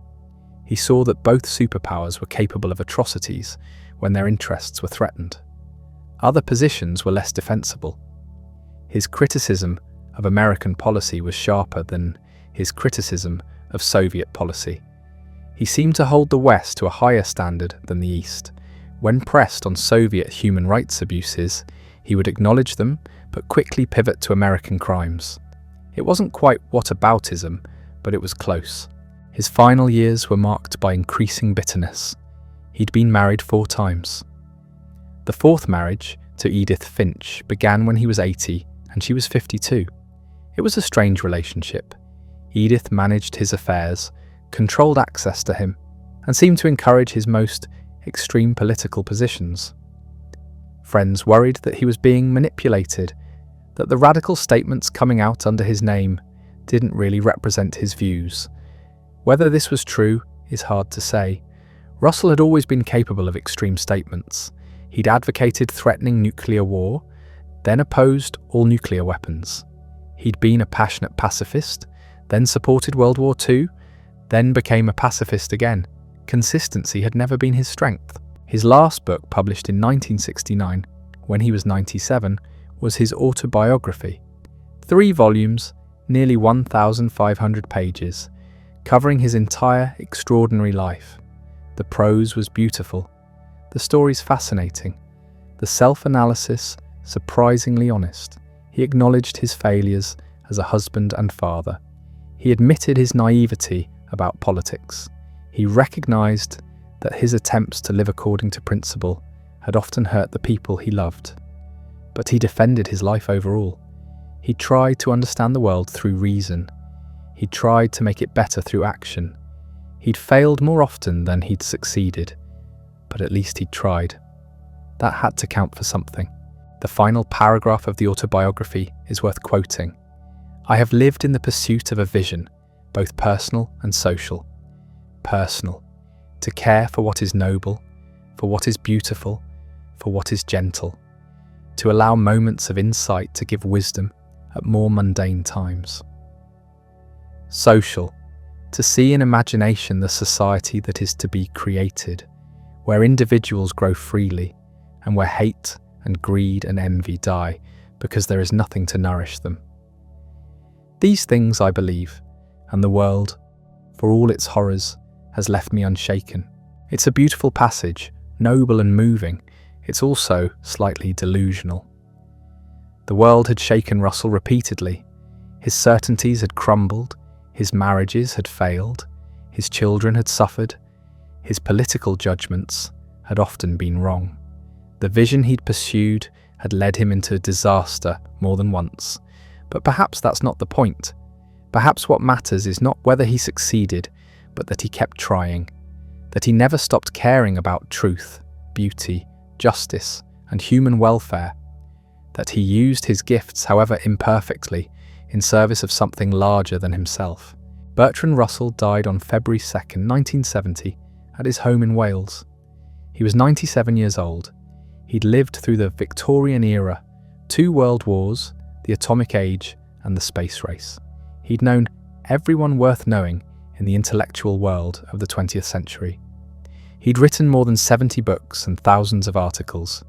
S1: He saw that both superpowers were capable of atrocities when their interests were threatened. Other positions were less defensible. His criticism of American policy was sharper than his criticism of Soviet policy. He seemed to hold the West to a higher standard than the East. When pressed on Soviet human rights abuses, he would acknowledge them, but quickly pivot to American crimes. It wasn't quite whataboutism, but it was close. His final years were marked by increasing bitterness. He'd been married 4 times. The 4th marriage, to Edith Finch, began when he was 80 and she was 52. It was a strange relationship. Edith managed his affairs, controlled access to him, and seemed to encourage his most extreme political positions. Friends worried that he was being manipulated, that the radical statements coming out under his name didn't really represent his views. Whether this was true is hard to say. Russell had always been capable of extreme statements. He'd advocated threatening nuclear war, then opposed all nuclear weapons. He'd been a passionate pacifist, then supported World War II, then became a pacifist again. Consistency had never been his strength. His last book, published in 1969, when he was 97, was his autobiography. 3 volumes, nearly 1,500 pages, covering his entire extraordinary life. The prose was beautiful, the stories fascinating, the self-analysis surprisingly honest. He acknowledged his failures as a husband and father. He admitted his naivety about politics. He recognized that his attempts to live according to principle had often hurt the people he loved. But he defended his life overall. He tried to understand the world through reason. He tried to make it better through action. He'd failed more often than he'd succeeded, but at least he'd tried. That had to count for something. The final paragraph of the autobiography is worth quoting. "I have lived in the pursuit of a vision, both personal and social. Personal, to care for what is noble, for what is beautiful, for what is gentle, to allow moments of insight to give wisdom at more mundane times. Social, to see in imagination the society that is to be created, where individuals grow freely, and where hate and greed and envy die because there is nothing to nourish them. These things I believe, and the world, for all its horrors, has left me unshaken. It's a beautiful passage, noble and moving. It's also slightly delusional." The world had shaken Russell repeatedly. His certainties had crumbled, his marriages had failed, his children had suffered, his political judgments had often been wrong. The vision he'd pursued had led him into disaster more than once. But perhaps that's not the point. Perhaps what matters is not whether he succeeded, but that he kept trying, that he never stopped caring about truth, beauty, justice, and human welfare, that he used his gifts, however imperfectly, in service of something larger than himself. Bertrand Russell died on February 2nd, 1970, at his home in Wales. He was 97 years old. He'd lived through the Victorian era, 2 world wars, the atomic age, and the space race. He'd known everyone worth knowing in the intellectual world of the 20th century. He'd written more than 70 books and thousands of articles.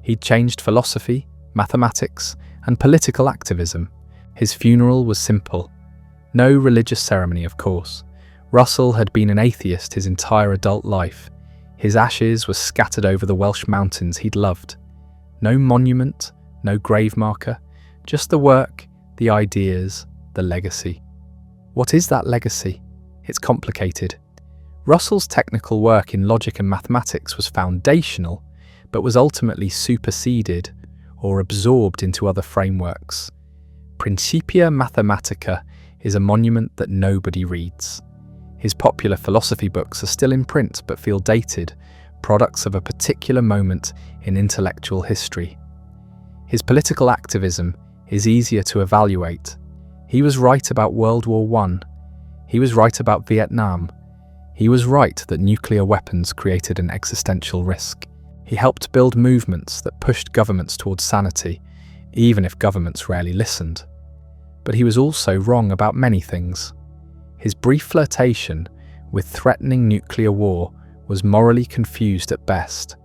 S1: He'd changed philosophy, mathematics, and political activism. His funeral was simple. No religious ceremony, of course. Russell had been an atheist his entire adult life. His ashes were scattered over the Welsh mountains he'd loved. No monument, no grave marker, just the work, the ideas, the legacy. What is that legacy? It's complicated. Russell's technical work in logic and mathematics was foundational, but was ultimately superseded or absorbed into other frameworks. Principia Mathematica is a monument that nobody reads. His popular philosophy books are still in print but feel dated, products of a particular moment in intellectual history. His political activism is easier to evaluate. He was right about World War I. He was right about Vietnam. He was right that nuclear weapons created an existential risk. He helped build movements that pushed governments towards sanity, even if governments rarely listened. But he was also wrong about many things. His brief flirtation with threatening nuclear war was morally confused at best.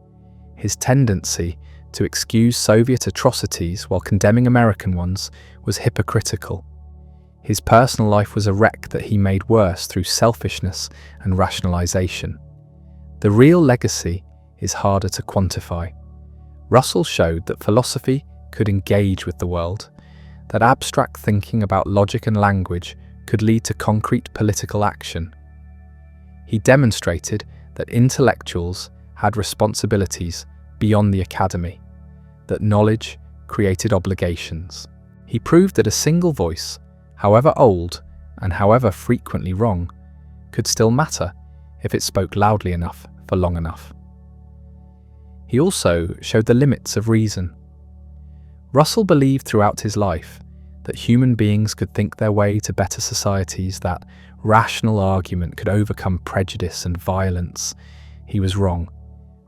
S1: His tendency to excuse Soviet atrocities while condemning American ones was hypocritical. His personal life was a wreck that he made worse through selfishness and rationalization. The real legacy is harder to quantify. Russell showed that philosophy could engage with the world, that abstract thinking about logic and language could lead to concrete political action. He demonstrated that intellectuals had responsibilities beyond the academy, that knowledge created obligations. He proved that a single voice, however old and however frequently wrong, could still matter if it spoke loudly enough for long enough. He also showed the limits of reason. Russell believed throughout his life that human beings could think their way to better societies, that rational argument could overcome prejudice and violence. He was wrong.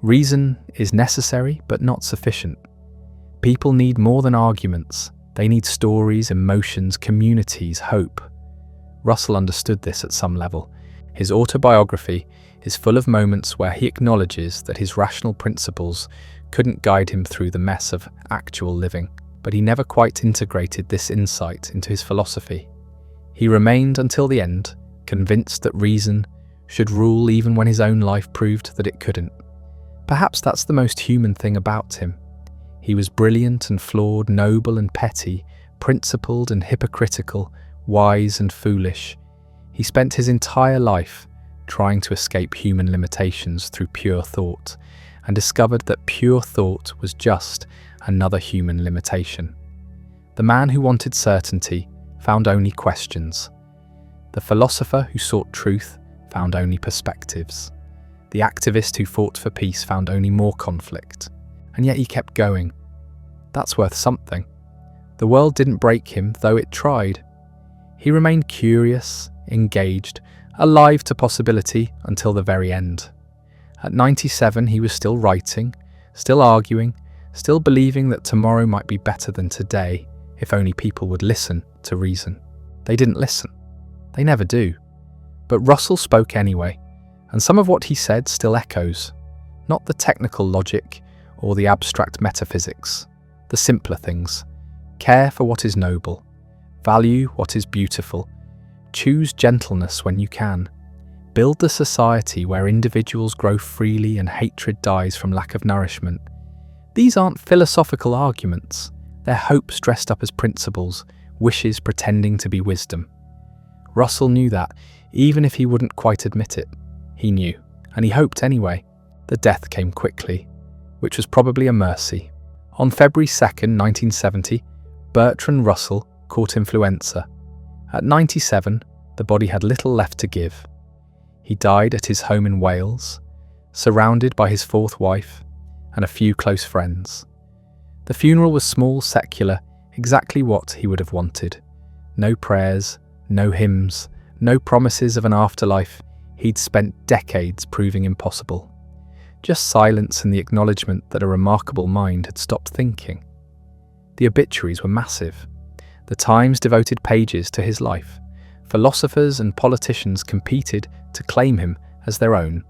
S1: Reason is necessary but not sufficient. People need more than arguments. They need stories, emotions, communities, hope. Russell understood this at some level. His autobiography is full of moments where he acknowledges that his rational principles couldn't guide him through the mess of actual living, but he never quite integrated this insight into his philosophy. He remained until the end, convinced that reason should rule even when his own life proved that it couldn't. Perhaps that's the most human thing about him. He was brilliant and flawed, noble and petty, principled and hypocritical, wise and foolish. He spent his entire life trying to escape human limitations through pure thought, and discovered that pure thought was just another human limitation. The man who wanted certainty found only questions. The philosopher who sought truth found only perspectives. The activist who fought for peace found only more conflict. And yet he kept going. That's worth something. The world didn't break him, though it tried. He remained curious, engaged, alive to possibility until the very end. At 97, he was still writing, still arguing, still believing that tomorrow might be better than today if only people would listen to reason. They didn't listen. They never do. But Russell spoke anyway, and some of what he said still echoes. Not the technical logic or the abstract metaphysics, the simpler things. Care for what is noble. Value what is beautiful. Choose gentleness when you can. Build the society where individuals grow freely and hatred dies from lack of nourishment. These aren't philosophical arguments. They're hopes dressed up as principles, wishes pretending to be wisdom. Russell knew that, even if he wouldn't quite admit it. He knew, and he hoped anyway. The death came quickly, which was probably a mercy. On February 2nd, 1970, Bertrand Russell caught influenza. At 97, the body had little left to give. He died at his home in Wales, surrounded by his fourth wife and a few close friends. The funeral was small, secular, exactly what he would have wanted. No prayers, no hymns, no promises of an afterlife he'd spent decades proving impossible. Just silence and the acknowledgement that a remarkable mind had stopped thinking. The obituaries were massive. The Times devoted pages to his life. Philosophers and politicians competed to claim him as their own.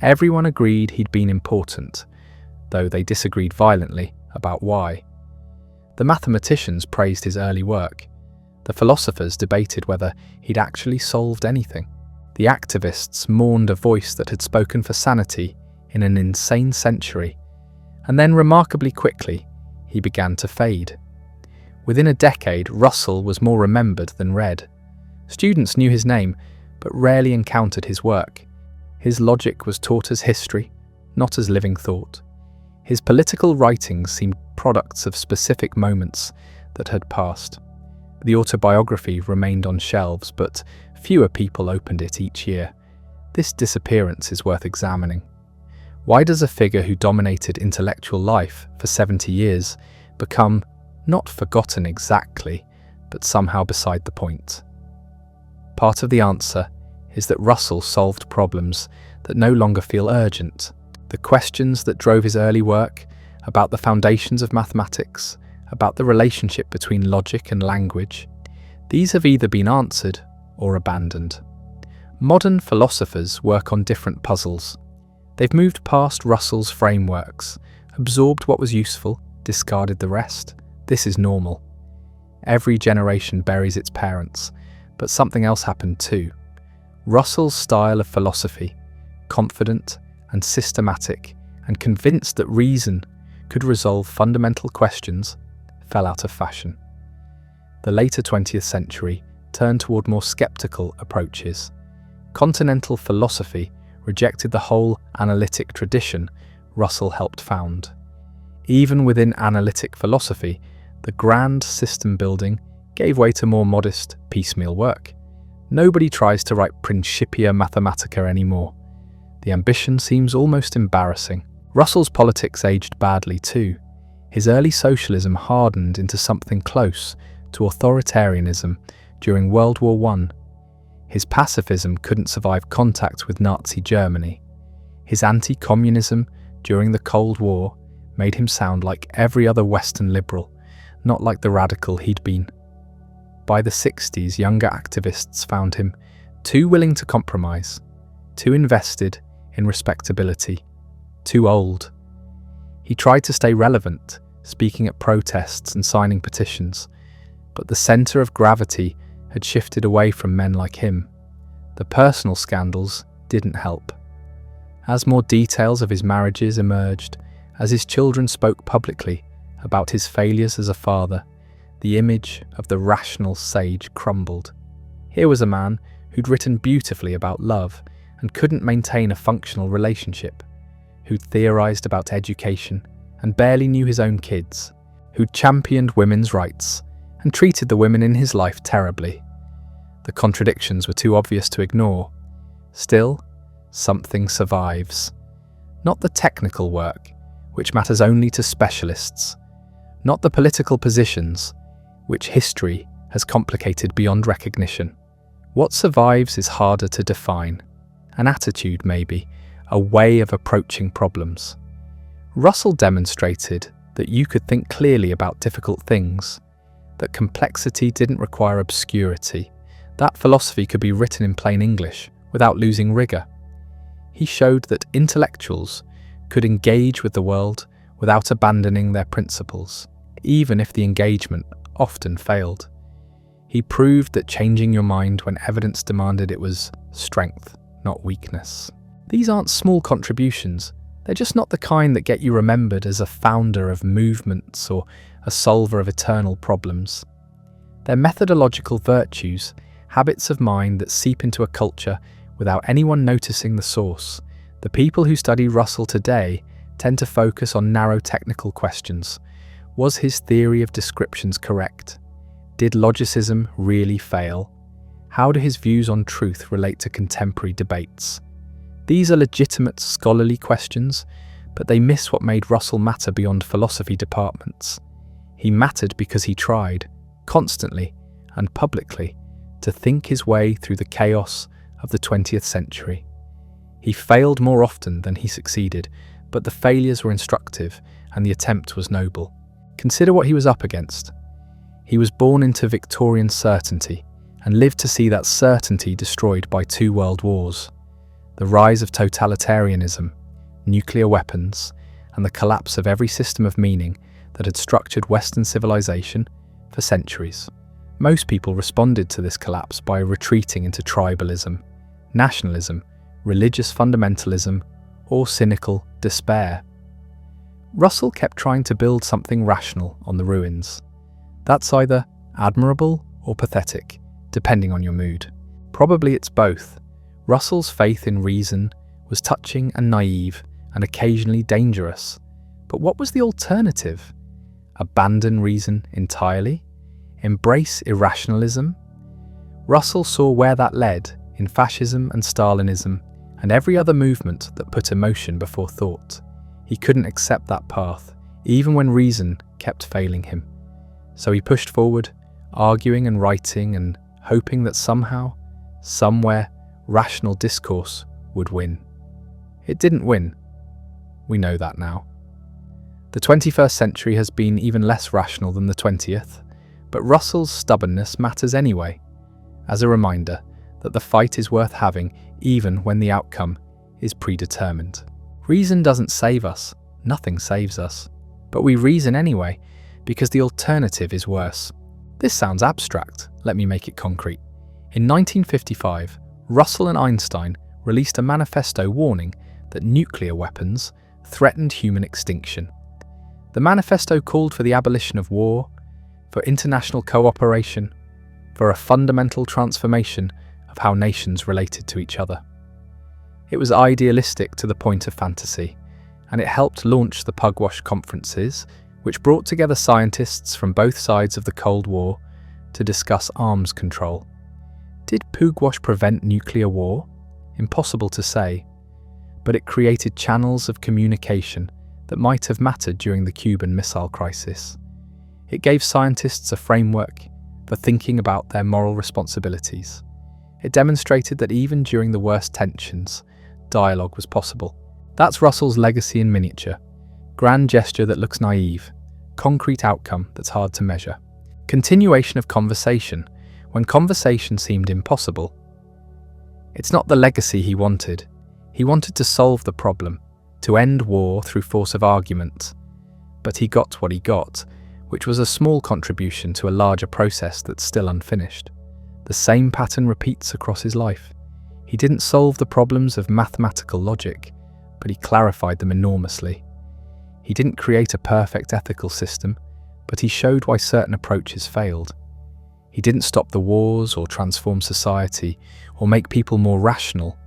S1: Everyone agreed he'd been important, though they disagreed violently about why. The mathematicians praised his early work. The philosophers debated whether he'd actually solved anything. The activists mourned a voice that had spoken for sanity in an insane century, and then remarkably quickly, he began to fade. Within a decade, Russell was more remembered than read. Students knew his name, but rarely encountered his work. His logic was taught as history, not as living thought. His political writings seemed products of specific moments that had passed. The autobiography remained on shelves, but fewer people opened it each year. This disappearance is worth examining. Why does a figure who dominated intellectual life for 70 years become not forgotten exactly, but somehow beside the point? Part of the answer is that Russell solved problems that no longer feel urgent. The questions that drove his early work about the foundations of mathematics, about the relationship between logic and language, these have either been answered or abandoned. Modern philosophers work on different puzzles. They've moved past Russell's frameworks, absorbed what was useful, discarded the rest. This is normal. Every generation buries its parents, but something else happened too. Russell's style of philosophy, confident and systematic and convinced that reason could resolve fundamental questions, fell out of fashion. The later 20th century turned toward more skeptical approaches. Continental philosophy rejected the whole analytic tradition Russell helped found. Even within analytic philosophy, the grand system building gave way to more modest, piecemeal work. Nobody tries to write Principia Mathematica anymore. The ambition seems almost embarrassing. Russell's politics aged badly too. His early socialism hardened into something close to authoritarianism during World War I. His pacifism couldn't survive contact with Nazi Germany. His anti-communism during the Cold War made him sound like every other Western liberal, not like the radical he'd been. By the 60s, younger activists found him too willing to compromise, too invested in respectability, too old. He tried to stay relevant, speaking at protests and signing petitions, but the centre of gravity had shifted away from men like him. The personal scandals didn't help. As more details of his marriages emerged, as his children spoke publicly about his failures as a father, the image of the rational sage crumbled. Here was a man who'd written beautifully about love and couldn't maintain a functional relationship, who'd theorised about education and barely knew his own kids, who'd championed women's rights and treated the women in his life terribly. The contradictions were too obvious to ignore. Still, something survives. Not the technical work, which matters only to specialists. Not the political positions, which history has complicated beyond recognition. What survives is harder to define. An attitude, maybe, a way of approaching problems. Russell demonstrated that you could think clearly about difficult things, that complexity didn't require obscurity, that philosophy could be written in plain English without losing rigour. He showed that intellectuals could engage with the world without abandoning their principles, even if the engagement often failed. He proved that changing your mind when evidence demanded it was strength, not weakness. These aren't small contributions. They're just not the kind that get you remembered as a founder of movements or a solver of eternal problems. They're methodological virtues, habits of mind that seep into a culture without anyone noticing the source. The people who study Russell today tend to focus on narrow technical questions. Was his theory of descriptions correct? Did logicism really fail? How do his views on truth relate to contemporary debates? These are legitimate scholarly questions, but they miss what made Russell matter beyond philosophy departments. He mattered because he tried, constantly and publicly, to think his way through the chaos of the 20th century. He failed more often than he succeeded, but the failures were instructive and the attempt was noble. Consider what he was up against. He was born into Victorian certainty and lived to see that certainty destroyed by 2 world wars. The rise of totalitarianism, nuclear weapons, and the collapse of every system of meaning that had structured Western civilization for centuries. Most people responded to this collapse by retreating into tribalism, nationalism, religious fundamentalism, or cynical despair. Russell kept trying to build something rational on the ruins. That's either admirable or pathetic, depending on your mood. Probably it's both. Russell's faith in reason was touching and naive and occasionally dangerous. But what was the alternative? Abandon reason entirely? Embrace irrationalism? Russell saw where that led in fascism and Stalinism and every other movement that put emotion before thought. He couldn't accept that path, even when reason kept failing him. So he pushed forward, arguing and writing and hoping that somehow, somewhere, rational discourse would win. It didn't win. We know that now. The 21st century has been even less rational than the 20th, but Russell's stubbornness matters anyway, as a reminder that the fight is worth having even when the outcome is predetermined. Reason doesn't save us, nothing saves us, but we reason anyway because the alternative is worse. This sounds abstract, let me make it concrete. In 1955, Russell and Einstein released a manifesto warning that nuclear weapons threatened human extinction. The manifesto called for the abolition of war, for international cooperation, for a fundamental transformation of how nations related to each other. It was idealistic to the point of fantasy, and it helped launch the Pugwash conferences, which brought together scientists from both sides of the Cold War to discuss arms control. Did Pugwash prevent nuclear war? Impossible to say, but it created channels of communication that might have mattered during the Cuban Missile Crisis. It gave scientists a framework for thinking about their moral responsibilities. It demonstrated that even during the worst tensions, dialogue was possible. That's Russell's legacy in miniature. Grand gesture that looks naive, concrete outcome that's hard to measure. Continuation of conversation when conversation seemed impossible. It's not the legacy he wanted. He wanted to solve the problem, to end war through force of argument. But he got what he got, which was a small contribution to a larger process that's still unfinished. The same pattern repeats across his life. He didn't solve the problems of mathematical logic, but he clarified them enormously. He didn't create a perfect ethical system, but he showed why certain approaches failed. He didn't stop the wars or transform society or make people more rational,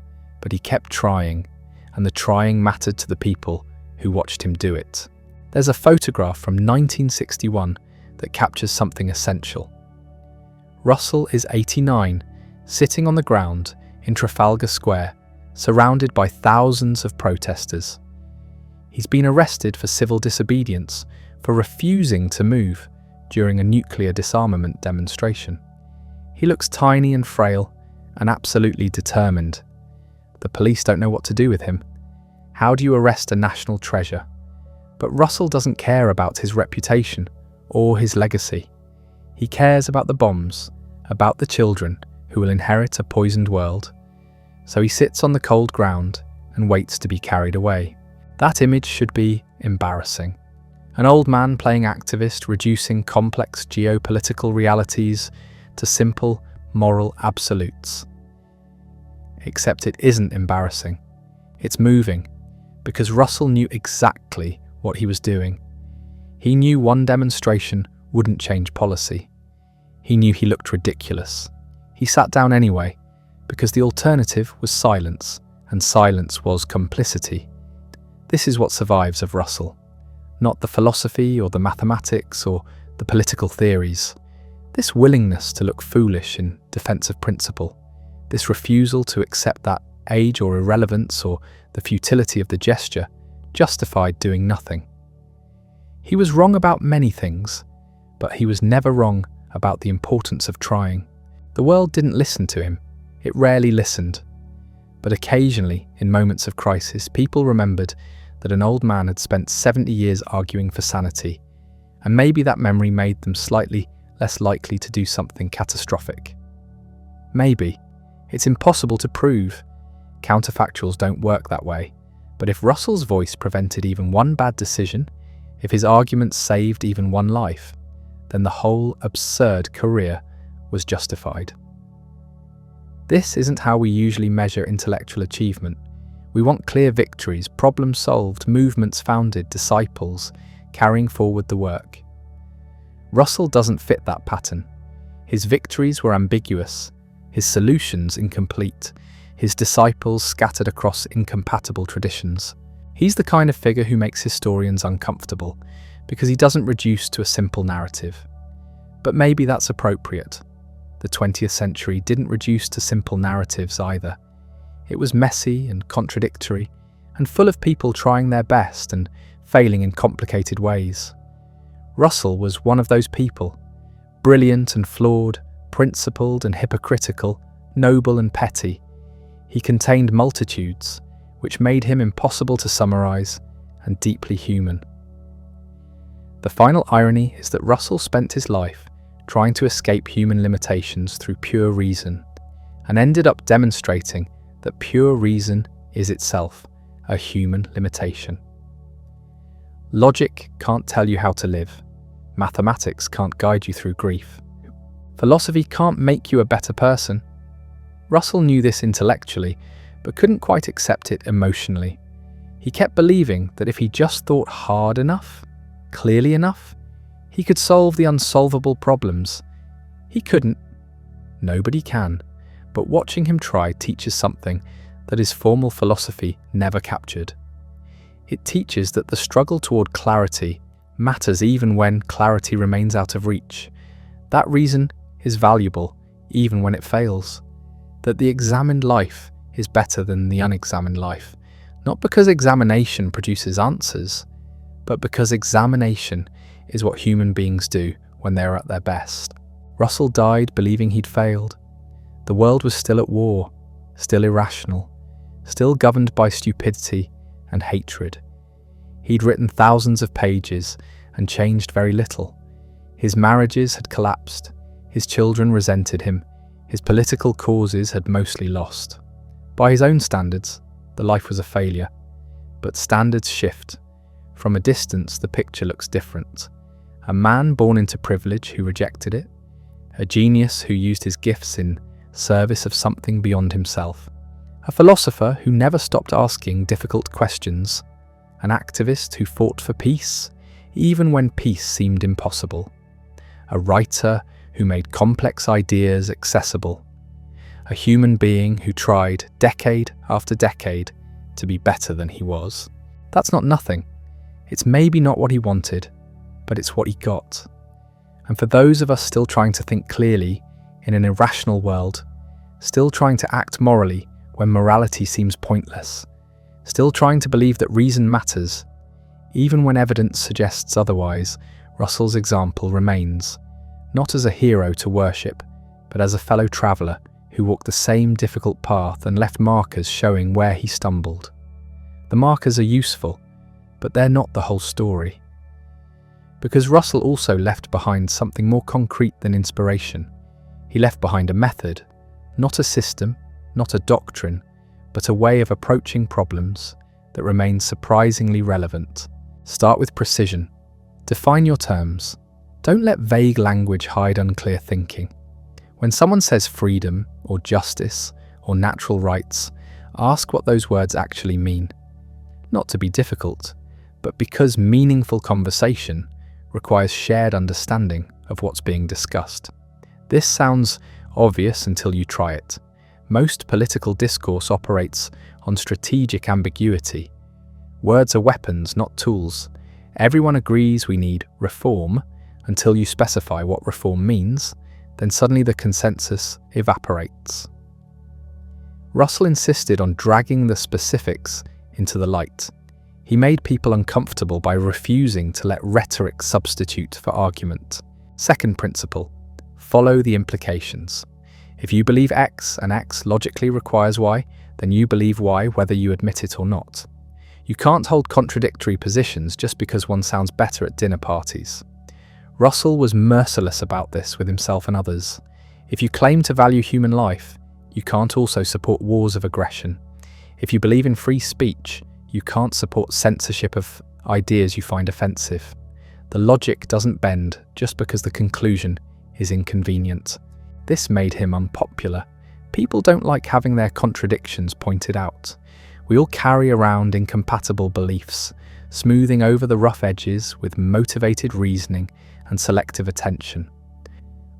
S1: but he kept trying, and the trying mattered to the people who watched him do it. There's a photograph from 1961 that captures something essential. Russell is 89, sitting on the ground in Trafalgar Square, surrounded by thousands of protesters. He's been arrested for civil disobedience for refusing to move during a nuclear disarmament demonstration. He looks tiny and frail and absolutely determined. The police don't know what to do with him. How do you arrest a national treasure? But Russell doesn't care about his reputation or his legacy. He cares about the bombs, about the children who will inherit a poisoned world. So he sits on the cold ground and waits to be carried away. That image should be embarrassing. An old man playing activist, reducing complex geopolitical realities to simple moral absolutes. Except it isn't embarrassing. It's moving, because Russell knew exactly what he was doing. He knew one demonstration wouldn't change policy. He knew he looked ridiculous. He sat down anyway, because the alternative was silence, and silence was complicity. This is what survives of Russell. Not the philosophy or the mathematics or the political theories. This willingness to look foolish in defense of principle. This refusal to accept that age or irrelevance or the futility of the gesture justified doing nothing. He was wrong about many things, but he was never wrong about the importance of trying. The world didn't listen to him. It rarely listened. But occasionally, in moments of crisis, people remembered that an old man had spent 70 years arguing for sanity, and maybe that memory made them slightly less likely to do something catastrophic. Maybe. It's impossible to prove. Counterfactuals don't work that way. But if Russell's voice prevented even one bad decision, if his arguments saved even one life, then the whole absurd career was justified. This isn't how we usually measure intellectual achievement. We want clear victories, problems solved, movements founded, disciples carrying forward the work. Russell doesn't fit that pattern. His victories were ambiguous, his solutions incomplete, his disciples scattered across incompatible traditions. He's the kind of figure who makes historians uncomfortable because he doesn't reduce to a simple narrative. But maybe that's appropriate. The 20th century didn't reduce to simple narratives either. It was messy and contradictory, and full of people trying their best and failing in complicated ways. Russell was one of those people, brilliant and flawed, principled and hypocritical, noble and petty. He contained multitudes, which made him impossible to summarize and deeply human. The final irony is that Russell spent his life trying to escape human limitations through pure reason, and ended up demonstrating that pure reason is itself a human limitation. Logic can't tell you how to live. Mathematics can't guide you through grief. Philosophy can't make you a better person. Russell knew this intellectually, but couldn't quite accept it emotionally. He kept believing that if he just thought hard enough, clearly enough, he could solve the unsolvable problems. He couldn't. Nobody can. But watching him try teaches something that his formal philosophy never captured. It teaches that the struggle toward clarity matters even when clarity remains out of reach. That reason is valuable even when it fails. That the examined life is better than the unexamined life, not because examination produces answers, but because examination is what human beings do when they are at their best. Russell died believing he'd failed. The world was still at war, still irrational, still governed by stupidity and hatred. He'd written thousands of pages and changed very little. His marriages had collapsed, his children resented him, his political causes had mostly lost. By his own standards, the life was a failure. But standards shift. From a distance, the picture looks different. A man born into privilege who rejected it, a genius who used his gifts in service of something beyond himself, a philosopher who never stopped asking difficult questions, an activist who fought for peace, even when peace seemed impossible, a writer who made complex ideas accessible, a human being who tried decade after decade to be better than he was. That's not nothing. It's maybe not what he wanted, but it's what he got. And for those of us still trying to think clearly in an irrational world, still trying to act morally when morality seems pointless, still trying to believe that reason matters, even when evidence suggests otherwise, Russell's example remains, not as a hero to worship, but as a fellow traveller who walked the same difficult path and left markers showing where he stumbled. The markers are useful, but they're not the whole story. Because Russell also left behind something more concrete than inspiration. He left behind a method, not a system, not a doctrine, but a way of approaching problems that remains surprisingly relevant. Start with precision. Define your terms. Don't let vague language hide unclear thinking. When someone says freedom, or justice, or natural rights, ask what those words actually mean. Not to be difficult, but because meaningful conversation requires shared understanding of what's being discussed. This sounds obvious until you try it. Most political discourse operates on strategic ambiguity. Words are weapons, not tools. Everyone agrees we need reform until you specify what reform means, then suddenly the consensus evaporates. Russell insisted on dragging the specifics into the light. He made people uncomfortable by refusing to let rhetoric substitute for argument. Second principle, follow the implications. If you believe X and X logically requires Y, then you believe Y whether you admit it or not. You can't hold contradictory positions just because one sounds better at dinner parties. Russell was merciless about this with himself and others. If you claim to value human life, you can't also support wars of aggression. If you believe in free speech, you can't support censorship of ideas you find offensive. The logic doesn't bend just because the conclusion is inconvenient. This made him unpopular. People don't like having their contradictions pointed out. We all carry around incompatible beliefs, smoothing over the rough edges with motivated reasoning and selective attention.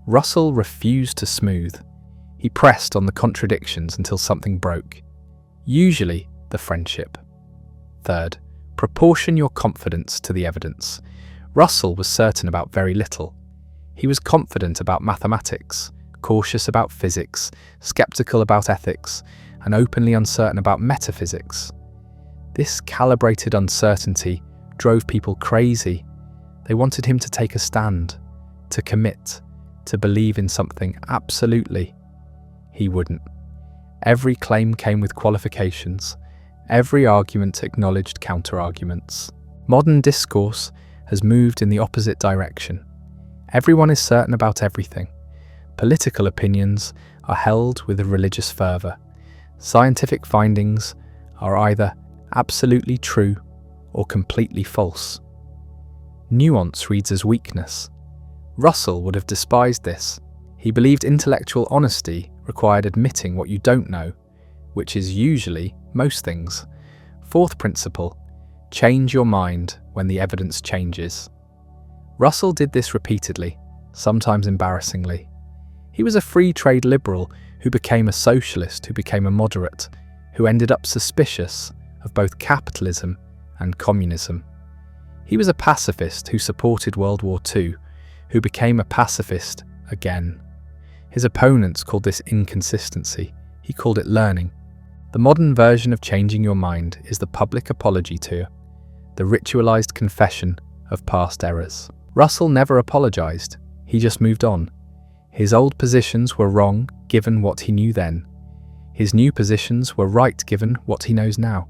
S1: Russell refused to smooth. He pressed on the contradictions until something broke. Usually, the friendship. Third, proportion your confidence to the evidence. Russell was certain about very little. He was confident about mathematics, cautious about physics, skeptical about ethics, and openly uncertain about metaphysics. This calibrated uncertainty drove people crazy. They wanted him to take a stand, to commit, to believe in something absolutely. He wouldn't. Every claim came with qualifications. Every argument acknowledged counter-arguments. Modern discourse has moved in the opposite direction. Everyone is certain about everything. Political opinions are held with a religious fervour. Scientific findings are either absolutely true or completely false. Nuance reads as weakness. Russell would have despised this. He believed intellectual honesty required admitting what you don't know, which is usually most things. Fourth principle: change your mind when the evidence changes. Russell did this repeatedly, sometimes embarrassingly. He was a free trade liberal who became a socialist, who became a moderate, who ended up suspicious of both capitalism and communism. He was a pacifist who supported World War II, who became a pacifist again. His opponents called this inconsistency. He called it learning. The modern version of changing your mind is the public apology tour, the ritualized confession of past errors. Russell never apologized. He just moved on. His old positions were wrong given what he knew then. His new positions were right given what he knows now.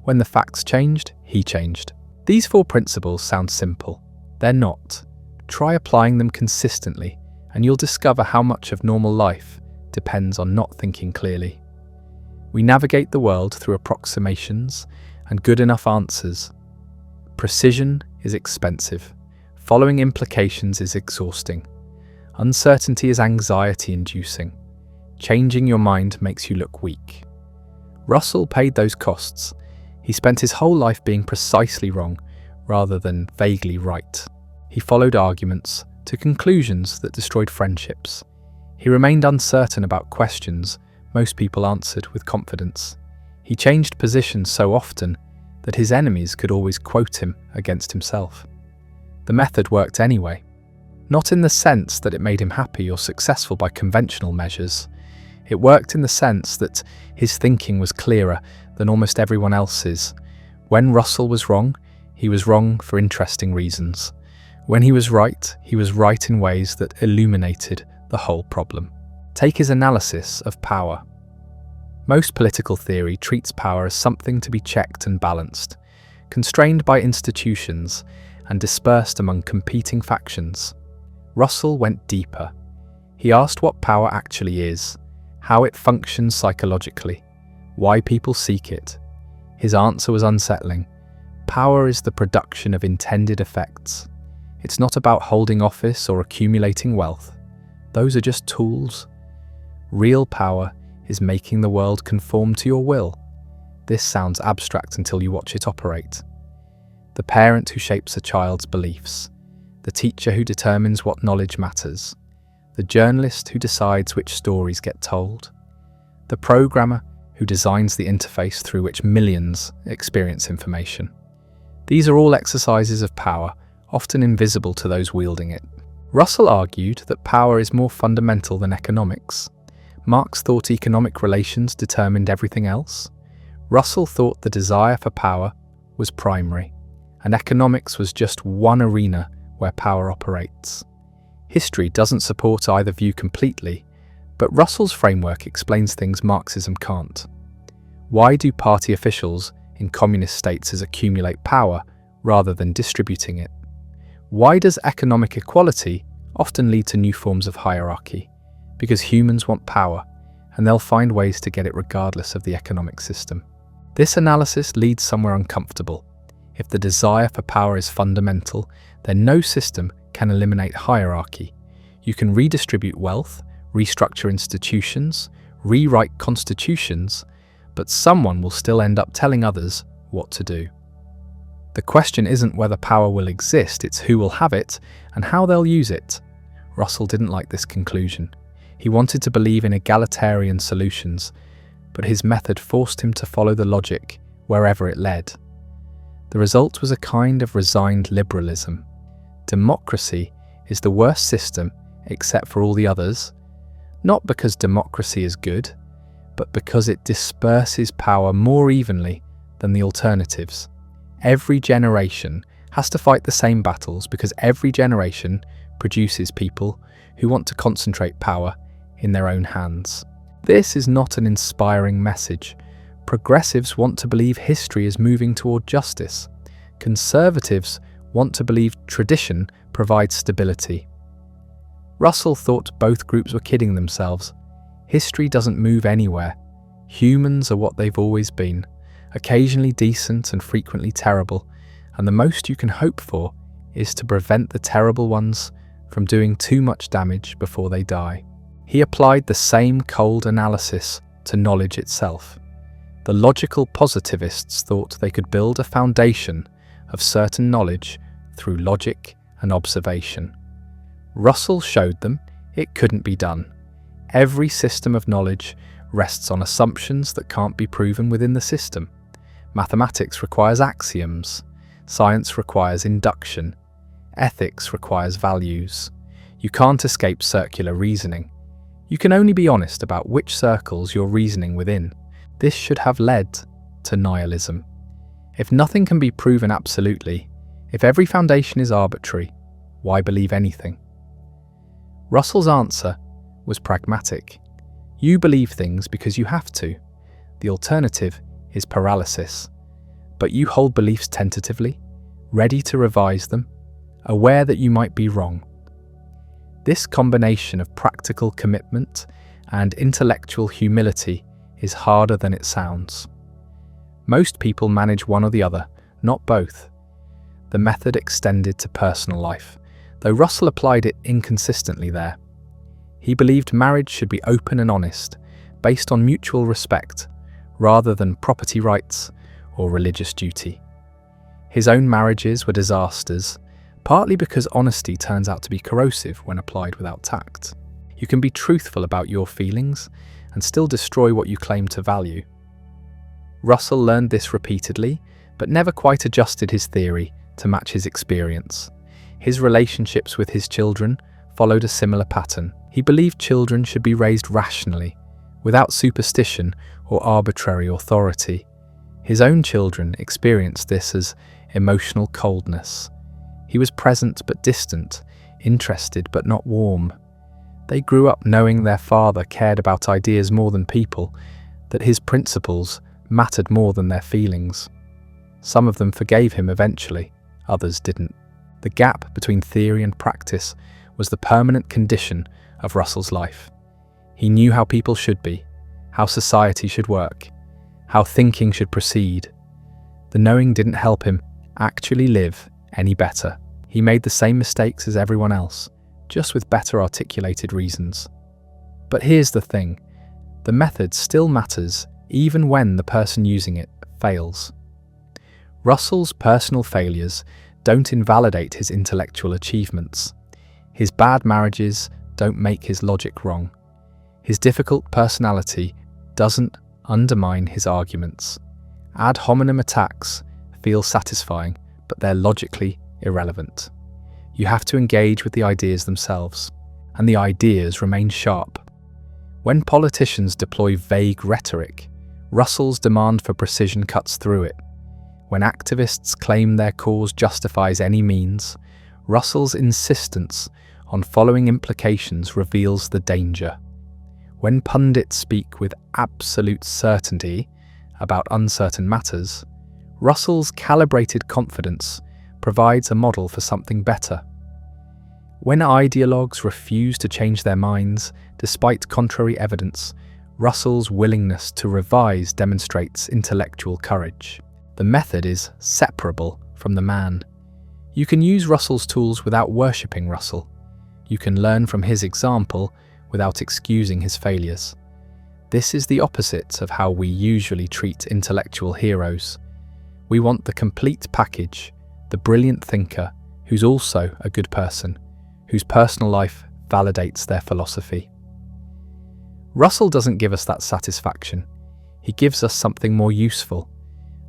S1: When the facts changed, he changed. These 4 principles sound simple. They're not. Try applying them consistently, and you'll discover how much of normal life depends on not thinking clearly. We navigate the world through approximations and good enough answers. Precision is expensive. Following implications is exhausting. Uncertainty is anxiety-inducing. Changing your mind makes you look weak. Russell paid those costs. He spent his whole life being precisely wrong rather than vaguely right. He followed arguments to conclusions that destroyed friendships. He remained uncertain about questions most people answered with confidence. He changed positions so often that his enemies could always quote him against himself. The method worked anyway. Not in the sense that it made him happy or successful by conventional measures. It worked in the sense that his thinking was clearer than almost everyone else's. When Russell was wrong, he was wrong for interesting reasons. When he was right in ways that illuminated the whole problem. Take his analysis of power. Most political theory treats power as something to be checked and balanced, constrained by institutions and dispersed among competing factions. Russell went deeper. He asked what power actually is, how it functions psychologically, why people seek it. His answer was unsettling. Power is the production of intended effects. It's not about holding office or accumulating wealth. Those are just tools. Real power is making the world conform to your will. This sounds abstract until you watch it operate. The parent who shapes a child's beliefs, the teacher who determines what knowledge matters, the journalist who decides which stories get told, the programmer who designs the interface through which millions experience information. These are all exercises of power, often invisible to those wielding it. Russell argued that power is more fundamental than economics. Marx thought economic relations determined everything else. Russell thought the desire for power was primary, and economics was just one arena where power operates. History doesn't support either view completely, but Russell's framework explains things Marxism can't. Why do party officials in communist states accumulate power rather than distributing it? Why does economic equality often lead to new forms of hierarchy? Because humans want power, and they'll find ways to get it regardless of the economic system. This analysis leads somewhere uncomfortable. If the desire for power is fundamental, then no system can eliminate hierarchy. You can redistribute wealth, restructure institutions, rewrite constitutions, but someone will still end up telling others what to do. The question isn't whether power will exist, it's who will have it and how they'll use it. Russell didn't like this conclusion. He wanted to believe in egalitarian solutions, but his method forced him to follow the logic wherever it led. The result was a kind of resigned liberalism. Democracy is the worst system except for all the others, not because democracy is good, but because it disperses power more evenly than the alternatives. Every generation has to fight the same battles because every generation produces people who want to concentrate power in their own hands. This is not an inspiring message. Progressives want to believe history is moving toward justice. Conservatives want to believe tradition provides stability. Russell thought both groups were kidding themselves. History doesn't move anywhere. Humans are what they've always been, occasionally decent and frequently terrible, and the most you can hope for is to prevent the terrible ones from doing too much damage before they die. He applied the same cold analysis to knowledge itself. The logical positivists thought they could build a foundation of certain knowledge through logic and observation. Russell showed them it couldn't be done. Every system of knowledge rests on assumptions that can't be proven within the system. Mathematics requires axioms. Science requires induction. Ethics requires values. You can't escape circular reasoning. You can only be honest about which circles you're reasoning within. This should have led to nihilism. If nothing can be proven absolutely, if every foundation is arbitrary, why believe anything? Russell's answer was pragmatic. You believe things because you have to. The alternative is paralysis. But you hold beliefs tentatively, ready to revise them, aware that you might be wrong. This combination of practical commitment and intellectual humility is harder than it sounds. Most people manage one or the other, not both. The method extended to personal life, though Russell applied it inconsistently there. He believed marriage should be open and honest, based on mutual respect, rather than property rights or religious duty. His own marriages were disasters, partly because honesty turns out to be corrosive when applied without tact. You can be truthful about your feelings and still destroy what you claim to value. Russell learned this repeatedly, but never quite adjusted his theory to match his experience. His relationships with his children followed a similar pattern. He believed children should be raised rationally, without superstition or arbitrary authority. His own children experienced this as emotional coldness. He was present but distant, interested but not warm. They grew up knowing their father cared about ideas more than people, that his principles mattered more than their feelings. Some of them forgave him eventually, others didn't. The gap between theory and practice was the permanent condition of Russell's life. He knew how people should be, how society should work, how thinking should proceed. The knowing didn't help him actually live any better. He made the same mistakes as everyone else, just with better articulated reasons. But here's the thing, the method still matters even when the person using it fails. Russell's personal failures don't invalidate his intellectual achievements. His bad marriages don't make his logic wrong. His difficult personality doesn't undermine his arguments. Ad hominem attacks feel satisfying, but they're logically irrelevant. You have to engage with the ideas themselves, and the ideas remain sharp. When politicians deploy vague rhetoric, Russell's demand for precision cuts through it. When activists claim their cause justifies any means, Russell's insistence on following implications reveals the danger. When pundits speak with absolute certainty about uncertain matters, Russell's calibrated confidence provides a model for something better. When ideologues refuse to change their minds despite contrary evidence, Russell's willingness to revise demonstrates intellectual courage. The method is separable from the man. You can use Russell's tools without worshipping Russell. You can learn from his example without excusing his failures. This is the opposite of how we usually treat intellectual heroes. We want the complete package, the brilliant thinker who's also a good person, whose personal life validates their philosophy. Russell doesn't give us that satisfaction. He gives us something more useful,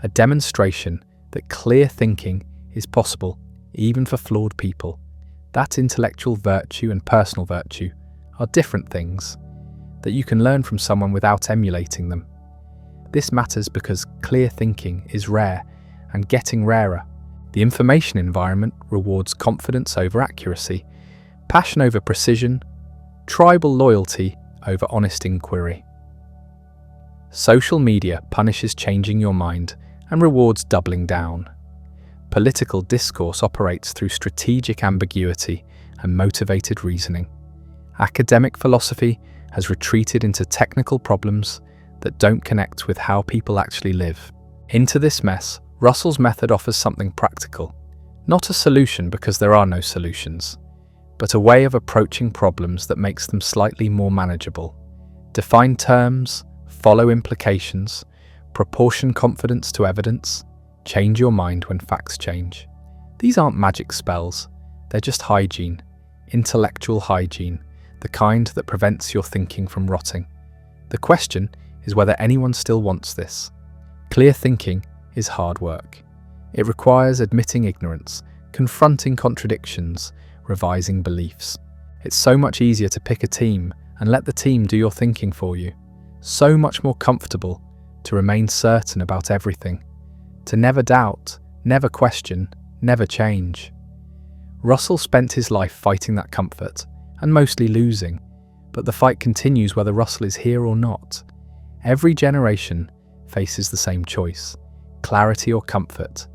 S1: a demonstration that clear thinking is possible even for flawed people. That intellectual virtue and personal virtue are different things. that you can learn from someone without emulating them. This matters because clear thinking is rare and getting rarer. The information environment rewards confidence over accuracy, passion over precision, tribal loyalty over honest inquiry. Social media punishes changing your mind and rewards doubling down. Political discourse operates through strategic ambiguity and motivated reasoning. Academic philosophy has retreated into technical problems that don't connect with how people actually live. Into this mess, Russell's method offers something practical. Not a solution because there are no solutions, but a way of approaching problems that makes them slightly more manageable. Define terms, follow implications, proportion confidence to evidence, change your mind when facts change. These aren't magic spells, they're just hygiene, intellectual hygiene, the kind that prevents your thinking from rotting. The question is whether anyone still wants this. Clear thinking is hard work. It requires admitting ignorance, confronting contradictions, revising beliefs. It's so much easier to pick a team and let the team do your thinking for you. So much more comfortable to remain certain about everything, to never doubt, never question, never change. Russell spent his life fighting that comfort, and mostly losing, but the fight continues whether Russell is here or not. Every generation faces the same choice: clarity or comfort,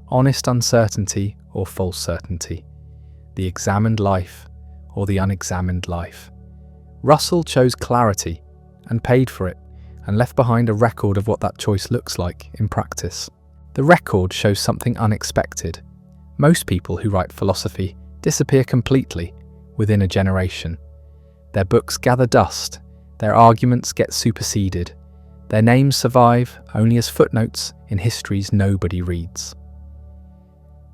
S1: honest uncertainty or false certainty, the examined life or the unexamined life. Russell chose clarity and paid for it, and left behind a record of what that choice looks like in practice. The record shows something unexpected. Most people who write philosophy disappear completely within a generation. Their books gather dust, their arguments get superseded, their names survive only as footnotes in histories nobody reads.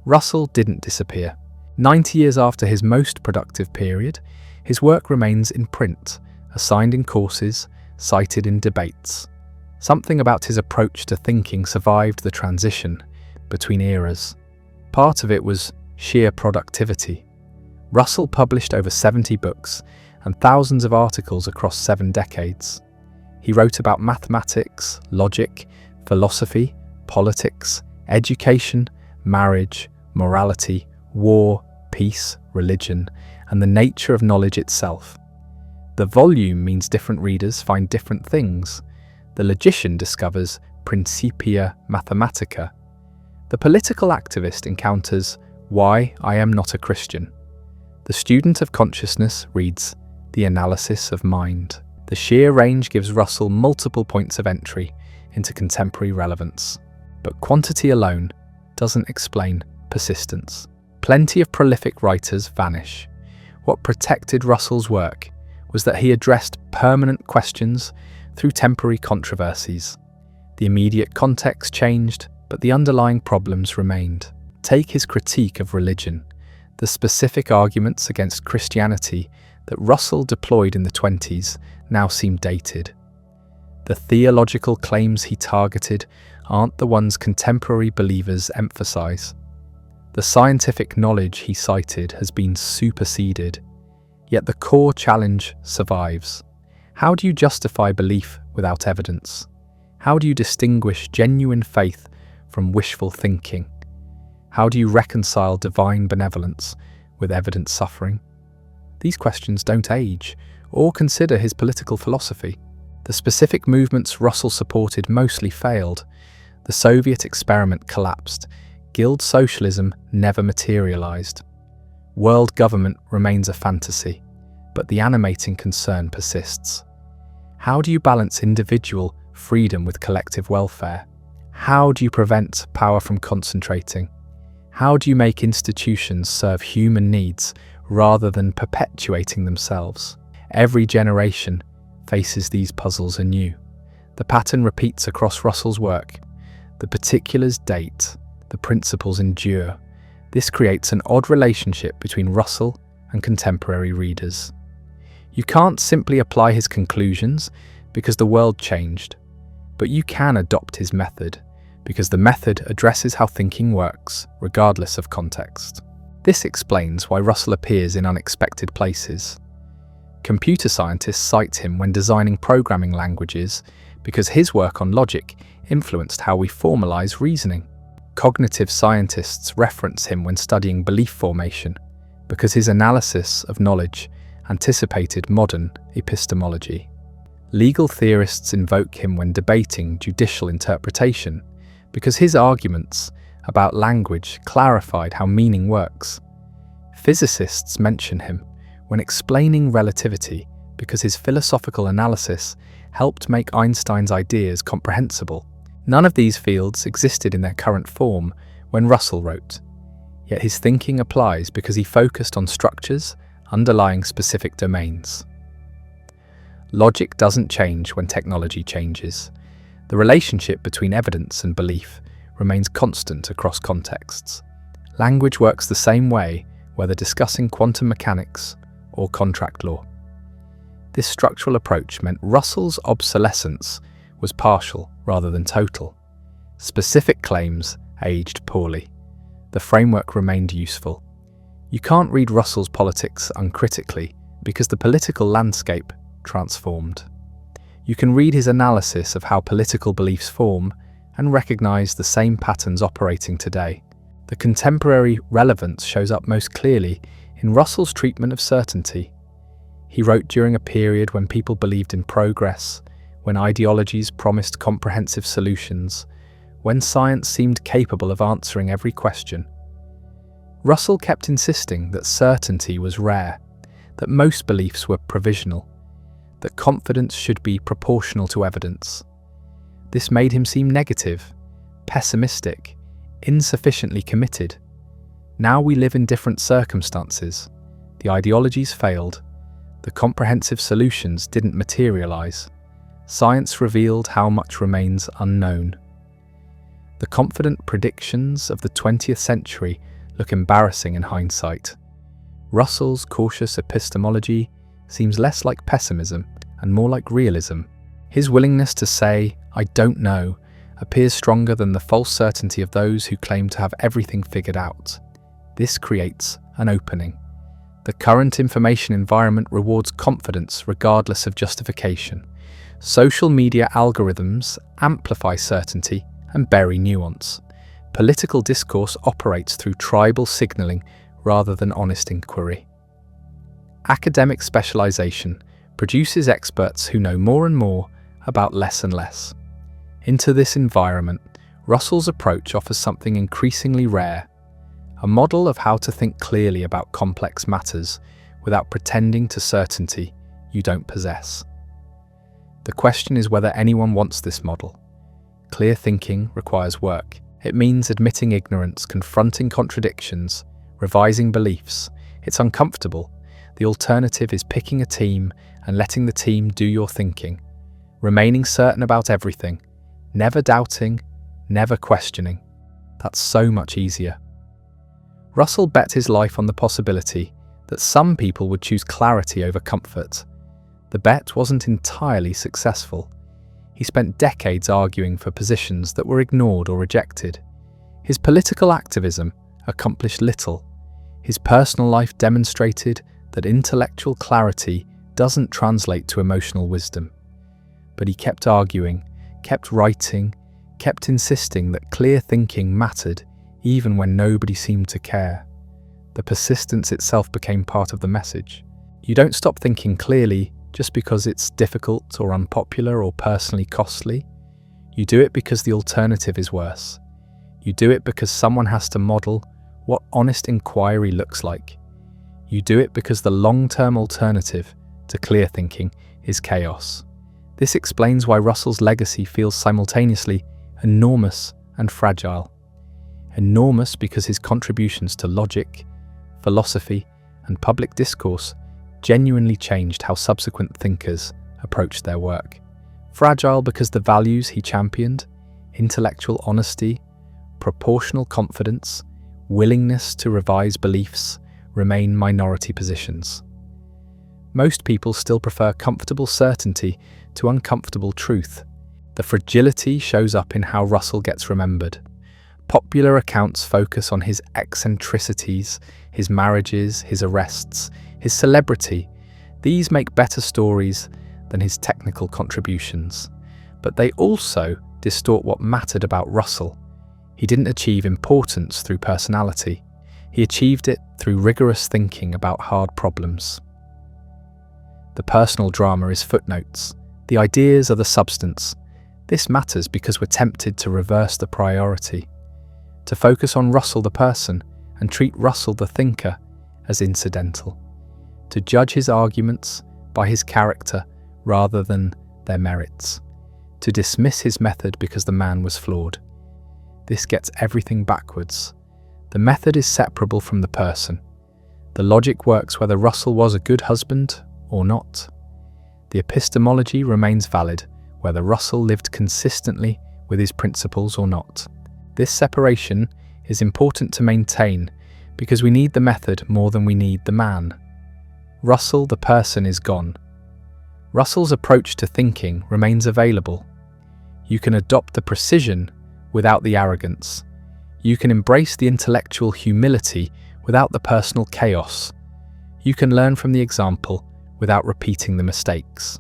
S1: Russell didn't disappear. 90 years after his most productive period, his work remains in print, assigned in courses, cited in debates. Something about his approach to thinking survived the transition between eras. Part of it was sheer productivity. Russell published over 70 books and thousands of articles across 7 decades. He wrote about mathematics, logic, philosophy, politics, education, marriage, morality, war, peace, religion, and the nature of knowledge itself. The volume means different readers find different things. The logician discovers Principia Mathematica. The political activist encounters Why I Am Not a Christian. The student of consciousness reads The Analysis of Mind. The sheer range gives Russell multiple points of entry into contemporary relevance. But quantity alone doesn't explain persistence. Plenty of prolific writers vanish. What protected Russell's work was that he addressed permanent questions through temporary controversies. The immediate context changed, but the underlying problems remained. Take his critique of religion. The specific arguments against Christianity that Russell deployed in the 20s now seem dated. The theological claims he targeted aren't the ones contemporary believers emphasize. The scientific knowledge he cited has been superseded, yet the core challenge survives. How do you justify belief without evidence? How do you distinguish genuine faith from wishful thinking? How do you reconcile divine benevolence with evident suffering? These questions don't age, or consider his political philosophy. The specific movements Russell supported mostly failed. The Soviet experiment collapsed. Guild socialism never materialized. World government remains a fantasy, but the animating concern persists. How do you balance individual freedom with collective welfare? How do you prevent power from concentrating? How do you make institutions serve human needs rather than perpetuating themselves? Every generation faces these puzzles anew. The pattern repeats across Russell's work. The particulars date, the principles endure. This creates an odd relationship between Russell and contemporary readers. You can't simply apply his conclusions because the world changed, but you can adopt his method because the method addresses how thinking works, regardless of context. This explains why Russell appears in unexpected places. Computer scientists cite him when designing programming languages because his work on logic influenced how we formalize reasoning. Cognitive scientists reference him when studying belief formation because his analysis of knowledge anticipated modern epistemology. Legal theorists invoke him when debating judicial interpretation because his arguments about language clarified how meaning works. Physicists mention him when explaining relativity because his philosophical analysis helped make Einstein's ideas comprehensible. None of these fields existed in their current form when Russell wrote, yet his thinking applies because he focused on structures underlying specific domains. Logic doesn't change when technology changes. The relationship between evidence and belief remains constant across contexts. Language works the same way whether discussing quantum mechanics or contract law. This structural approach meant Russell's obsolescence was partial rather than total. Specific claims aged poorly. The framework remained useful. You can't read Russell's politics uncritically because the political landscape transformed. You can read his analysis of how political beliefs form and recognize the same patterns operating today. The contemporary relevance shows up most clearly in Russell's treatment of certainty. He wrote during a period when people believed in progress, when ideologies promised comprehensive solutions, when science seemed capable of answering every question. Russell kept insisting that certainty was rare, that most beliefs were provisional, that confidence should be proportional to evidence. This made him seem negative, pessimistic, insufficiently committed. Now we live in different circumstances. The ideologies failed. The comprehensive solutions didn't materialize. Science revealed how much remains unknown. The confident predictions of the 20th century look embarrassing in hindsight. Russell's cautious epistemology seems less like pessimism and more like realism. His willingness to say, "I don't know," appears stronger than the false certainty of those who claim to have everything figured out. This creates an opening. The current information environment rewards confidence regardless of justification. Social media algorithms amplify certainty and bury nuance. Political discourse operates through tribal signaling rather than honest inquiry. Academic specialization produces experts who know more and more about less and less. Into this environment, Russell's approach offers something increasingly rare, a model of how to think clearly about complex matters without pretending to certainty you don't possess. The question is whether anyone wants this model. Clear thinking requires work. It means admitting ignorance, confronting contradictions, revising beliefs. It's uncomfortable. The alternative is picking a team and letting the team do your thinking, remaining certain about everything, never doubting, never questioning. That's so much easier. Russell bet his life on the possibility that some people would choose clarity over comfort. The bet wasn't entirely successful. He spent decades arguing for positions that were ignored or rejected. His political activism accomplished little. His personal life demonstrated that intellectual clarity doesn't translate to emotional wisdom. But he kept arguing, kept writing, kept insisting that clear thinking mattered even when nobody seemed to care. The persistence itself became part of the message. You don't stop thinking clearly just because it's difficult or unpopular or personally costly. You do it because the alternative is worse. You do it because someone has to model what honest inquiry looks like. You do it because the long-term alternative to clear thinking is chaos. This explains why Russell's legacy feels simultaneously enormous and fragile. Enormous because his contributions to logic, philosophy, and public discourse genuinely changed how subsequent thinkers approached their work. Fragile because the values he championed, intellectual honesty, proportional confidence, willingness to revise beliefs, remain minority positions. Most people still prefer comfortable certainty to uncomfortable truth. The fragility shows up in how Russell gets remembered. Popular accounts focus on his eccentricities, his marriages, his arrests, his celebrity. These make better stories than his technical contributions, but they also distort what mattered about Russell. He didn't achieve importance through personality. He achieved it through rigorous thinking about hard problems. The personal drama is footnotes. The ideas are the substance. This matters because we're tempted to reverse the priority, to focus on Russell the person and treat Russell the thinker as incidental, to judge his arguments by his character rather than their merits, to dismiss his method because the man was flawed. This gets everything backwards. The method is separable from the person. The logic works whether Russell was a good husband or not. The epistemology remains valid whether Russell lived consistently with his principles or not. This separation is important to maintain because we need the method more than we need the man. Russell the person is gone. Russell's approach to thinking remains available. You can adopt the precision without the arrogance. You can embrace the intellectual humility without the personal chaos. You can learn from the example without repeating the mistakes.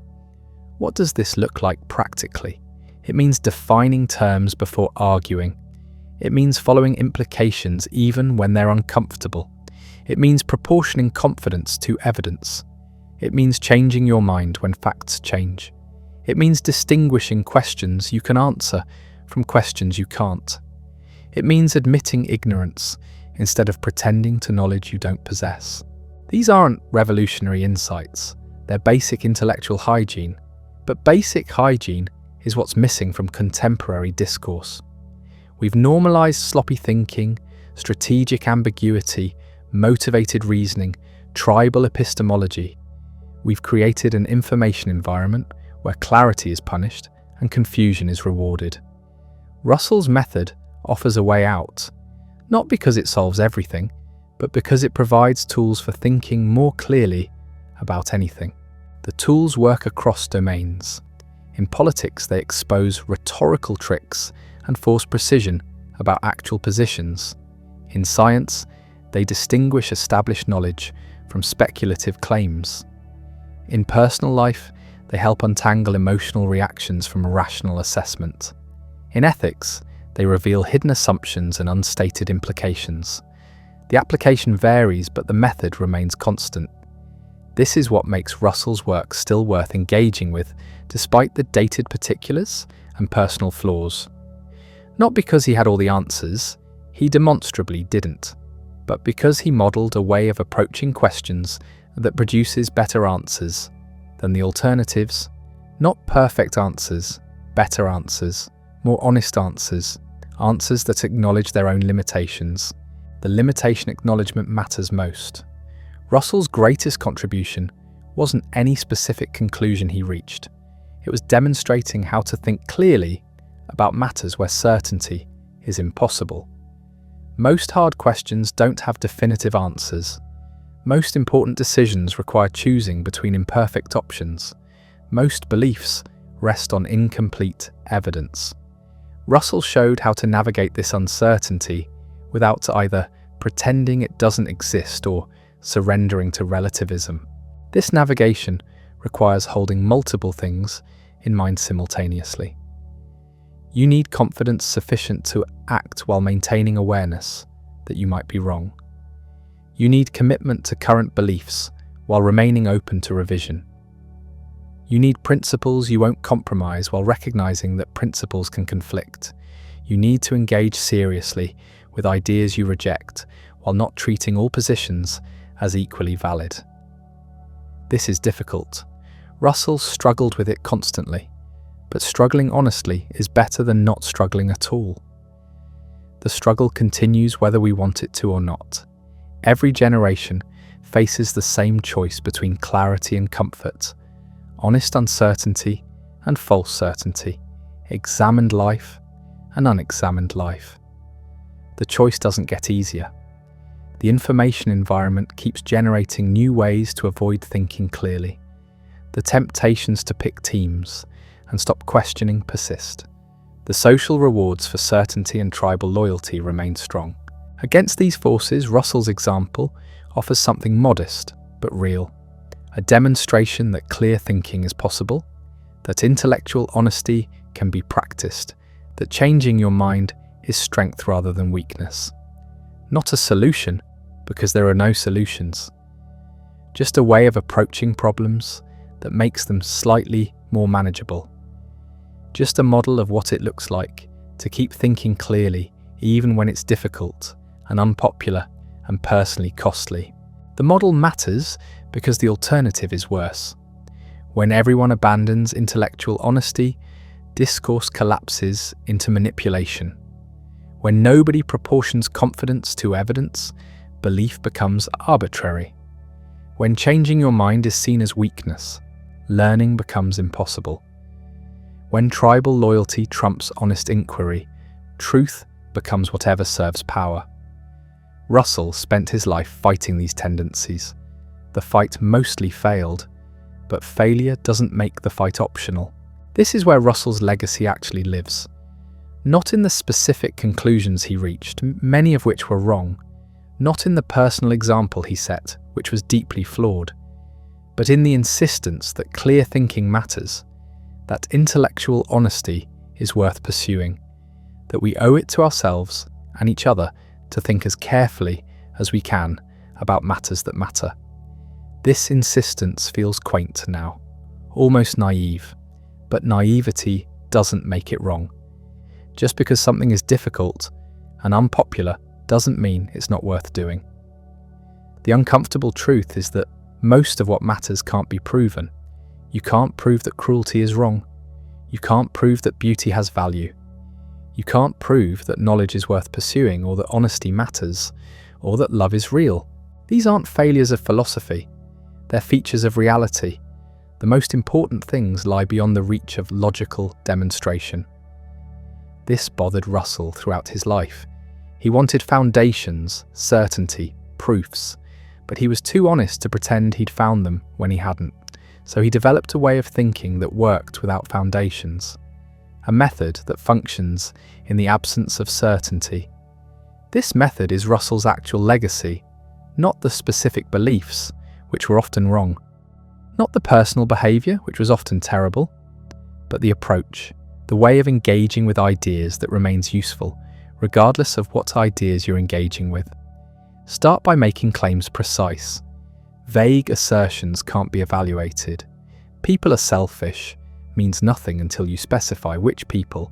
S1: What does this look like practically? It means defining terms before arguing. It means following implications even when they're uncomfortable. It means proportioning confidence to evidence. It means changing your mind when facts change. It means distinguishing questions you can answer from questions you can't. It means admitting ignorance instead of pretending to knowledge you don't possess. These aren't revolutionary insights, they're basic intellectual hygiene. But basic hygiene is what's missing from contemporary discourse. We've normalized sloppy thinking, strategic ambiguity, motivated reasoning, tribal epistemology. We've created an information environment where clarity is punished and confusion is rewarded. Russell's method offers a way out, not because it solves everything, but because it provides tools for thinking more clearly about anything. The tools work across domains. In politics, they expose rhetorical tricks and force precision about actual positions. In science, they distinguish established knowledge from speculative claims. In personal life, they help untangle emotional reactions from rational assessment. In ethics, they reveal hidden assumptions and unstated implications. The application varies, but the method remains constant. This is what makes Russell's work still worth engaging with, despite the dated particulars and personal flaws. Not because he had all the answers, he demonstrably didn't, but because he modelled a way of approaching questions that produces better answers than the alternatives. Not perfect answers, better answers, more honest answers, answers that acknowledge their own limitations. The limitation acknowledgement matters most. Russell's greatest contribution wasn't any specific conclusion he reached. It was demonstrating how to think clearly about matters where certainty is impossible. Most hard questions don't have definitive answers. Most important decisions require choosing between imperfect options. Most beliefs rest on incomplete evidence. Russell showed how to navigate this uncertainty without either pretending it doesn't exist or surrendering to relativism. This navigation requires holding multiple things in mind simultaneously. You need confidence sufficient to act while maintaining awareness that you might be wrong. You need commitment to current beliefs while remaining open to revision. You need principles you won't compromise while recognizing that principles can conflict. You need to engage seriously with ideas you reject while not treating all positions as equally valid. This is difficult. Russell struggled with it constantly, but struggling honestly is better than not struggling at all. The struggle continues whether we want it to or not. Every generation faces the same choice between clarity and comfort, honest uncertainty and false certainty, examined life and unexamined life. The choice doesn't get easier. The information environment keeps generating new ways to avoid thinking clearly. The temptations to pick teams and stop questioning persist. The social rewards for certainty and tribal loyalty remain strong. Against these forces, Russell's example offers something modest but real. a demonstration that clear thinking is possible, that intellectual honesty can be practiced, that changing your mind is strength rather than weakness. Not a solution, because there are no solutions. Just a way of approaching problems that makes them slightly more manageable. Just a model of what it looks like to keep thinking clearly even when it's difficult and unpopular and personally costly. The model matters because the alternative is worse. When everyone abandons intellectual honesty, discourse collapses into manipulation. When nobody proportions confidence to evidence, belief becomes arbitrary. When changing your mind is seen as weakness, learning becomes impossible. When tribal loyalty trumps honest inquiry, truth becomes whatever serves power. Russell spent his life fighting these tendencies. The fight mostly failed, but failure doesn't make the fight optional. This is where Russell's legacy actually lives. Not in the specific conclusions he reached, many of which were wrong, not in the personal example he set, which was deeply flawed, but in the insistence that clear thinking matters, that intellectual honesty is worth pursuing, that we owe it to ourselves and each other to think as carefully as we can about matters that matter. This insistence feels quaint now, almost naive, but naivety doesn't make it wrong. Just because something is difficult and unpopular doesn't mean it's not worth doing. The uncomfortable truth is that most of what matters can't be proven. You can't prove that cruelty is wrong. You can't prove that beauty has value. You can't prove that knowledge is worth pursuing, or that honesty matters, or that love is real. These aren't failures of philosophy. They're features of reality. The most important things lie beyond the reach of logical demonstration. This bothered Russell throughout his life. He wanted foundations, certainty, proofs, but he was too honest to pretend he'd found them when he hadn't. So he developed a way of thinking that worked without foundations, a method that functions in the absence of certainty. This method is Russell's actual legacy, not the specific beliefs, which were often wrong, not the personal behaviour, which was often terrible, but the approach, the way of engaging with ideas that remains useful, regardless of what ideas you're engaging with. Start by making claims precise. Vague assertions can't be evaluated. People are selfish means nothing until you specify which people,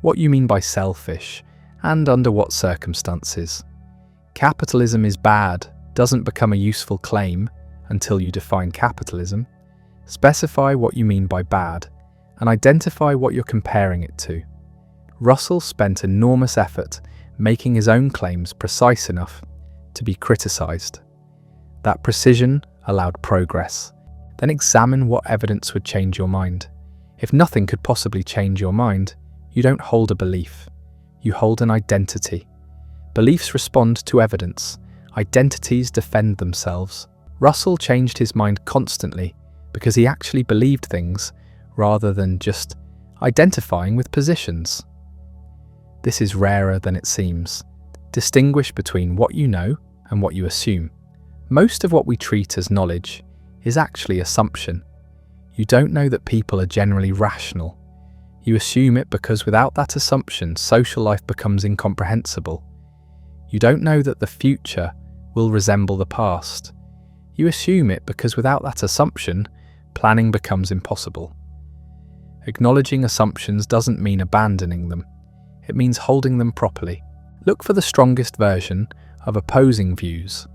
S1: what you mean by selfish, and under what circumstances. Capitalism is bad doesn't become a useful claim until you define capitalism. Specify what you mean by bad, and identify what you're comparing it to. Russell spent enormous effort making his own claims precise enough to be criticised. That precision allowed progress. Then examine what evidence would change your mind. If nothing could possibly change your mind, you don't hold a belief. You hold an identity. Beliefs respond to evidence. Identities defend themselves. Russell changed his mind constantly because he actually believed things rather than just identifying with positions. This is rarer than it seems. Distinguish between what you know and what you assume. Most of what we treat as knowledge is actually assumption. You don't know that people are generally rational. You assume it because without that assumption, social life becomes incomprehensible. You don't know that the future will resemble the past. You assume it because without that assumption, planning becomes impossible. Acknowledging assumptions doesn't mean abandoning them. It means holding them properly. Look for the strongest version of opposing views.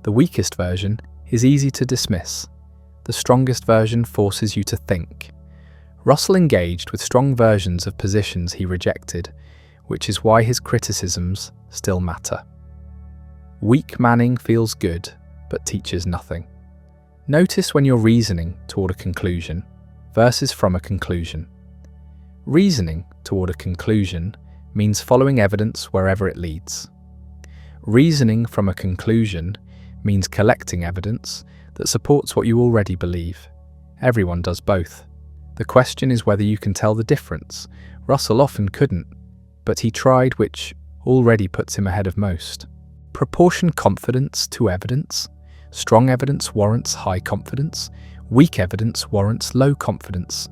S1: The weakest version is easy to dismiss. The strongest version forces you to think. Russell engaged with strong versions of positions he rejected, which is why his criticisms still matter. Weak manning feels good, but teaches nothing. Notice when you're reasoning toward a conclusion versus from a conclusion. Reasoning toward a conclusion means following evidence wherever it leads. Reasoning from a conclusion means collecting evidence that supports what you already believe. Everyone does both. The question is whether you can tell the difference. Russell often couldn't, but he tried, which already puts him ahead of most. Proportion confidence to evidence. Strong evidence warrants high confidence. Weak evidence warrants low confidence.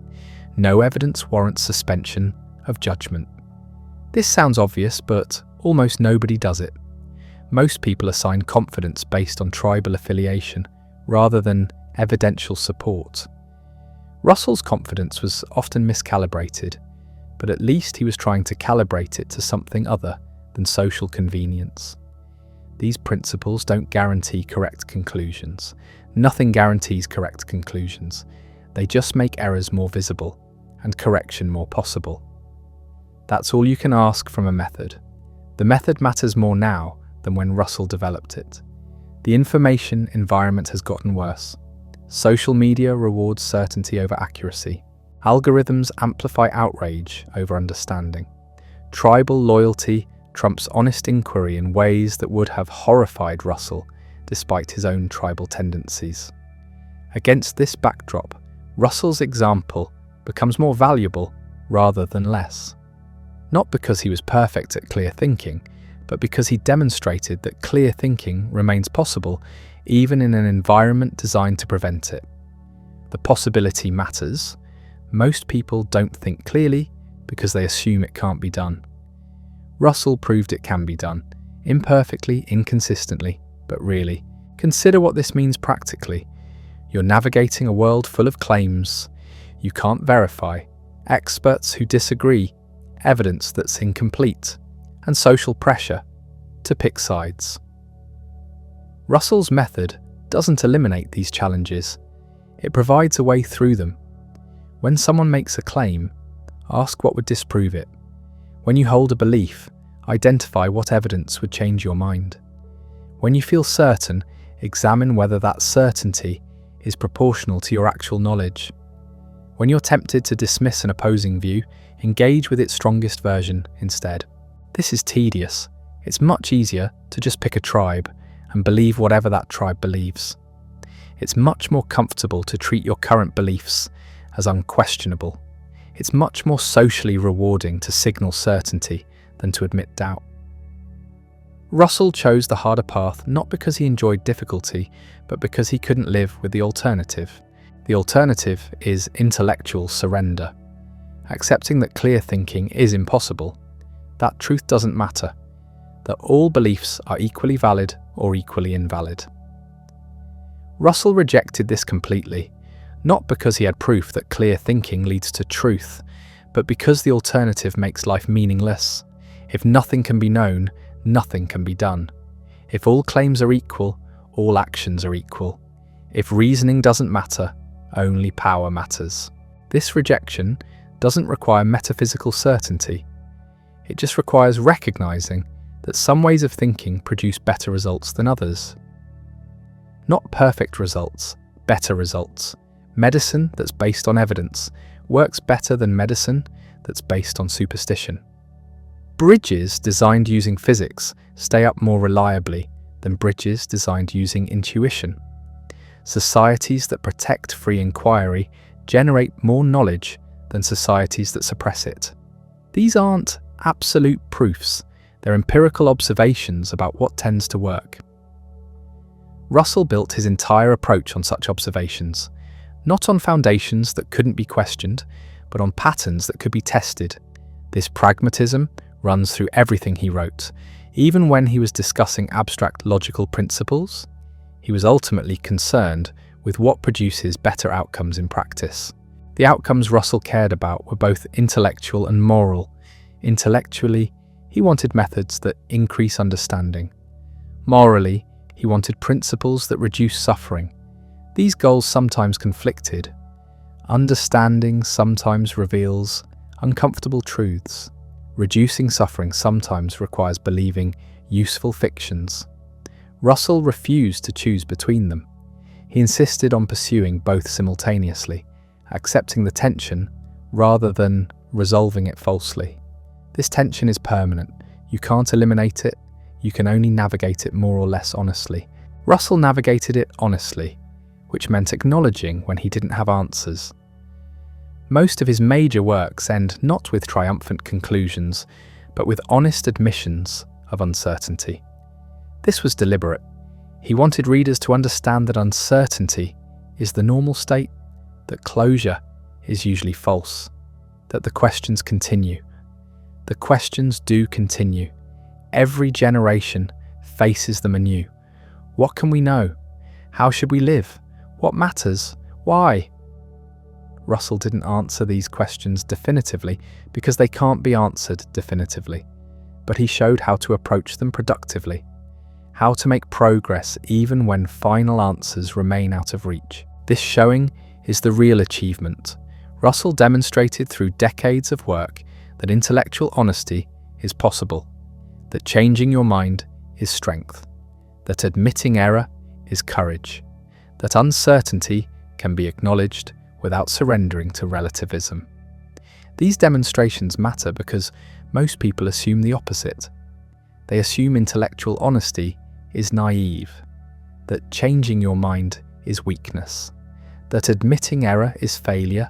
S1: No evidence warrants suspension of judgment. This sounds obvious, but almost nobody does it. Most people assign confidence based on tribal affiliation rather than evidential support. Russell's confidence was often miscalibrated, but at least he was trying to calibrate it to something other than social convenience. These principles don't guarantee correct conclusions. Nothing guarantees correct conclusions. They just make errors more visible and correction more possible. That's all you can ask from a method. The method matters more now than when Russell developed it. The information environment has gotten worse. Social media rewards certainty over accuracy. Algorithms amplify outrage over understanding. Tribal loyalty trumps honest inquiry in ways that would have horrified Russell despite his own tribal tendencies. Against this backdrop, Russell's example becomes more valuable rather than less. Not because he was perfect at clear thinking, but because he demonstrated that clear thinking remains possible even in an environment designed to prevent it. The possibility matters. Most people don't think clearly because they assume it can't be done. Russell proved it can be done, imperfectly, inconsistently, but really. Consider what this means practically. You're navigating a world full of claims you can't verify, experts who disagree, evidence that's incomplete, and social pressure to pick sides. Russell's method doesn't eliminate these challenges. It provides a way through them. When someone makes a claim, ask what would disprove it. When you hold a belief, identify what evidence would change your mind. When you feel certain, examine whether that certainty is proportional to your actual knowledge. When you're tempted to dismiss an opposing view, engage with its strongest version instead. This is tedious. It's much easier to just pick a tribe and believe whatever that tribe believes. It's much more comfortable to treat your current beliefs as unquestionable. It's much more socially rewarding to signal certainty than to admit doubt. Russell chose the harder path not because he enjoyed difficulty, but because he couldn't live with the alternative. The alternative is intellectual surrender. Accepting that clear thinking is impossible, that truth doesn't matter, that all beliefs are equally valid or equally invalid. Russell rejected this completely, not because he had proof that clear thinking leads to truth, but because the alternative makes life meaningless. If nothing can be known, nothing can be done. If all claims are equal, all actions are equal. If reasoning doesn't matter, only power matters. This rejection doesn't require metaphysical certainty. It just requires recognizing that some ways of thinking produce better results than others. Not perfect results, better results. Medicine that's based on evidence works better than medicine that's based on superstition. Bridges designed using physics stay up more reliably than bridges designed using intuition. Societies that protect free inquiry generate more knowledge than societies that suppress it. These aren't absolute proofs, they're empirical observations about what tends to work. Russell built his entire approach on such observations, not on foundations that couldn't be questioned, but on patterns that could be tested. This pragmatism runs through everything he wrote. Even when he was discussing abstract logical principles, he was ultimately concerned with what produces better outcomes in practice. The outcomes Russell cared about were both intellectual and moral. Intellectually, he wanted methods that increase understanding. Morally, he wanted principles that reduce suffering. These goals sometimes conflicted. Understanding sometimes reveals uncomfortable truths. Reducing suffering sometimes requires believing useful fictions. Russell refused to choose between them. He insisted on pursuing both simultaneously, accepting the tension rather than resolving it falsely. This tension is permanent. You can't eliminate it, you can only navigate it more or less honestly. Russell navigated it honestly, which meant acknowledging when he didn't have answers. Most of his major works end not with triumphant conclusions, but with honest admissions of uncertainty. This was deliberate. He wanted readers to understand that uncertainty is the normal state, that closure is usually false, that the questions continue. The questions do continue. Every generation faces them anew. What can we know? How should we live? What matters? Why? Russell didn't answer these questions definitively because they can't be answered definitively, but he showed how to approach them productively, how to make progress even when final answers remain out of reach. This showing is the real achievement. Russell demonstrated through decades of work that intellectual honesty is possible, that changing your mind is strength, that admitting error is courage, that uncertainty can be acknowledged without surrendering to relativism. These demonstrations matter because most people assume the opposite. They assume intellectual honesty is naive, that changing your mind is weakness, that admitting error is failure,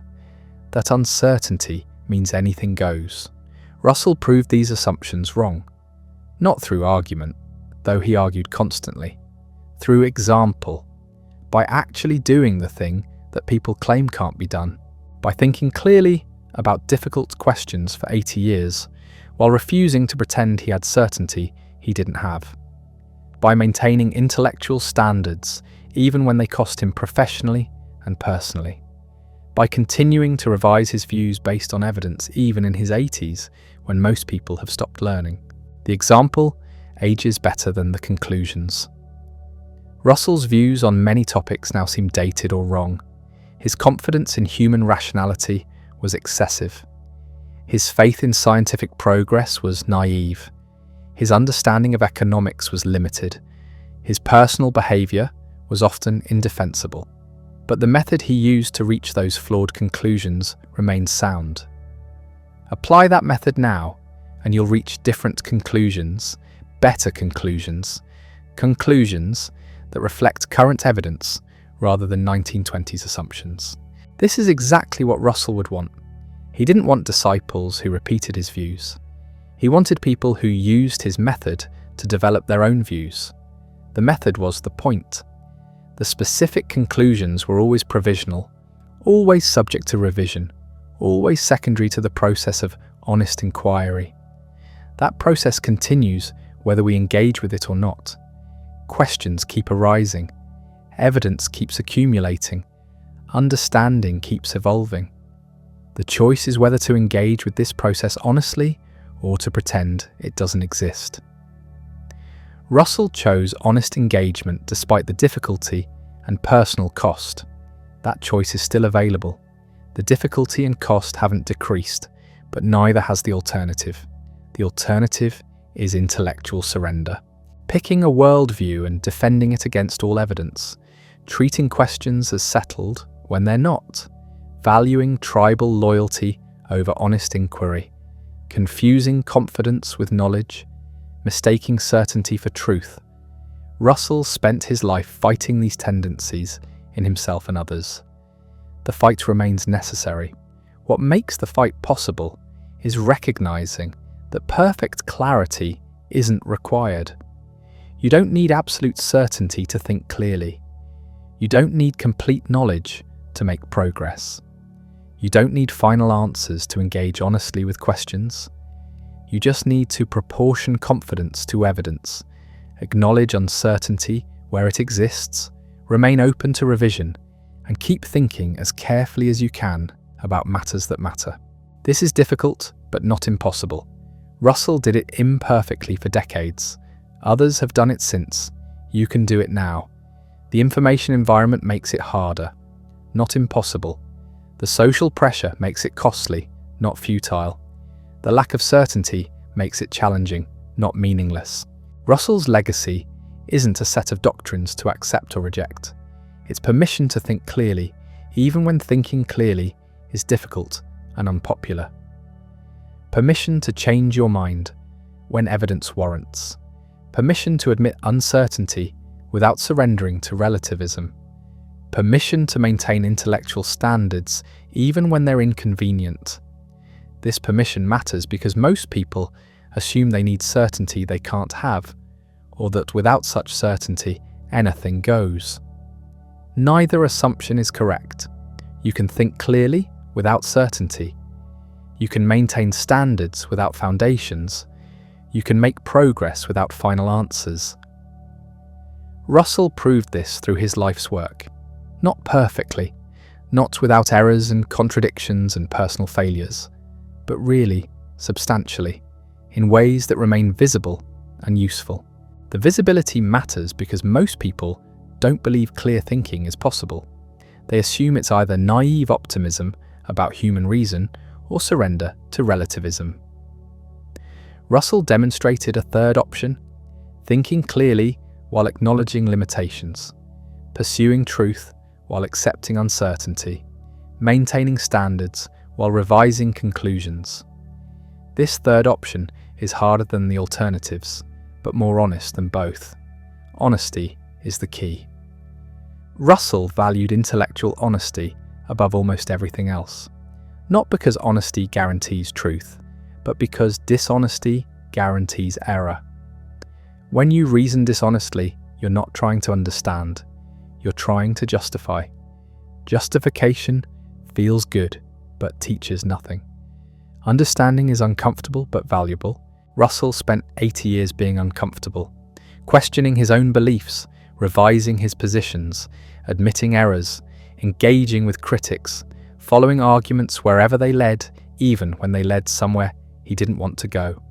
S1: that uncertainty means anything goes. Russell proved these assumptions wrong, not through argument, though he argued constantly, through example, by actually doing the thing that people claim can't be done, by thinking clearly about difficult questions for 80 years, while refusing to pretend he had certainty he didn't have, by maintaining intellectual standards even when they cost him professionally and personally, by continuing to revise his views based on evidence even in his 80s when most people have stopped learning. The example ages better than the conclusions. Russell's views on many topics now seem dated or wrong. His confidence in human rationality was excessive. His faith in scientific progress was naive. His understanding of economics was limited. His personal behaviour was often indefensible. But the method he used to reach those flawed conclusions remains sound. Apply that method now, and you'll reach different conclusions, better conclusions, conclusions that reflect current evidence rather than 1920s assumptions. This is exactly what Russell would want. He didn't want disciples who repeated his views. He wanted people who used his method to develop their own views. The method was the point. The specific conclusions were always provisional, always subject to revision, always secondary to the process of honest inquiry. That process continues whether we engage with it or not. Questions keep arising, evidence keeps accumulating, understanding keeps evolving. The choice is whether to engage with this process honestly or to pretend it doesn't exist. Russell chose honest engagement despite the difficulty and personal cost. That choice is still available. The difficulty and cost haven't decreased, but neither has the alternative. The alternative is intellectual surrender. Picking a worldview and defending it against all evidence, treating questions as settled when they're not, valuing tribal loyalty over honest inquiry, confusing confidence with knowledge, mistaking certainty for truth. Russell spent his life fighting these tendencies in himself and others. The fight remains necessary. What makes the fight possible is recognizing that perfect clarity isn't required. You don't need absolute certainty to think clearly. You don't need complete knowledge to make progress. You don't need final answers to engage honestly with questions. You just need to proportion confidence to evidence, acknowledge uncertainty where it exists, remain open to revision, and keep thinking as carefully as you can about matters that matter. This is difficult, but not impossible. Russell did it imperfectly for decades. Others have done it since. You can do it now. The information environment makes it harder, not impossible. The social pressure makes it costly, not futile. The lack of certainty makes it challenging, not meaningless. Russell's legacy isn't a set of doctrines to accept or reject. It's permission to think clearly, even when thinking clearly is difficult and unpopular. Permission to change your mind when evidence warrants. Permission to admit uncertainty without surrendering to relativism. Permission to maintain intellectual standards even when they're inconvenient. This permission matters because most people assume they need certainty they can't have, or that without such certainty, anything goes. Neither assumption is correct. You can think clearly without certainty. You can maintain standards without foundations. You can make progress without final answers. Russell proved this through his life's work. Not perfectly, not without errors and contradictions and personal failures, but really, substantially, in ways that remain visible and useful. The visibility matters because most people don't believe clear thinking is possible. They assume it's either naive optimism about human reason or surrender to relativism. Russell demonstrated a third option: thinking clearly while acknowledging limitations, pursuing truth while accepting uncertainty, maintaining standards while revising conclusions. This third option is harder than the alternatives, but more honest than both. Honesty is the key. Russell valued intellectual honesty above almost everything else, not because honesty guarantees truth, but because dishonesty guarantees error. When you reason dishonestly, you're not trying to understand, you're trying to justify. Justification feels good, but teaches nothing. Understanding is uncomfortable but valuable. Russell spent 80 years being uncomfortable, questioning his own beliefs, revising his positions, admitting errors, engaging with critics, following arguments wherever they led, even when they led somewhere he didn't want to go.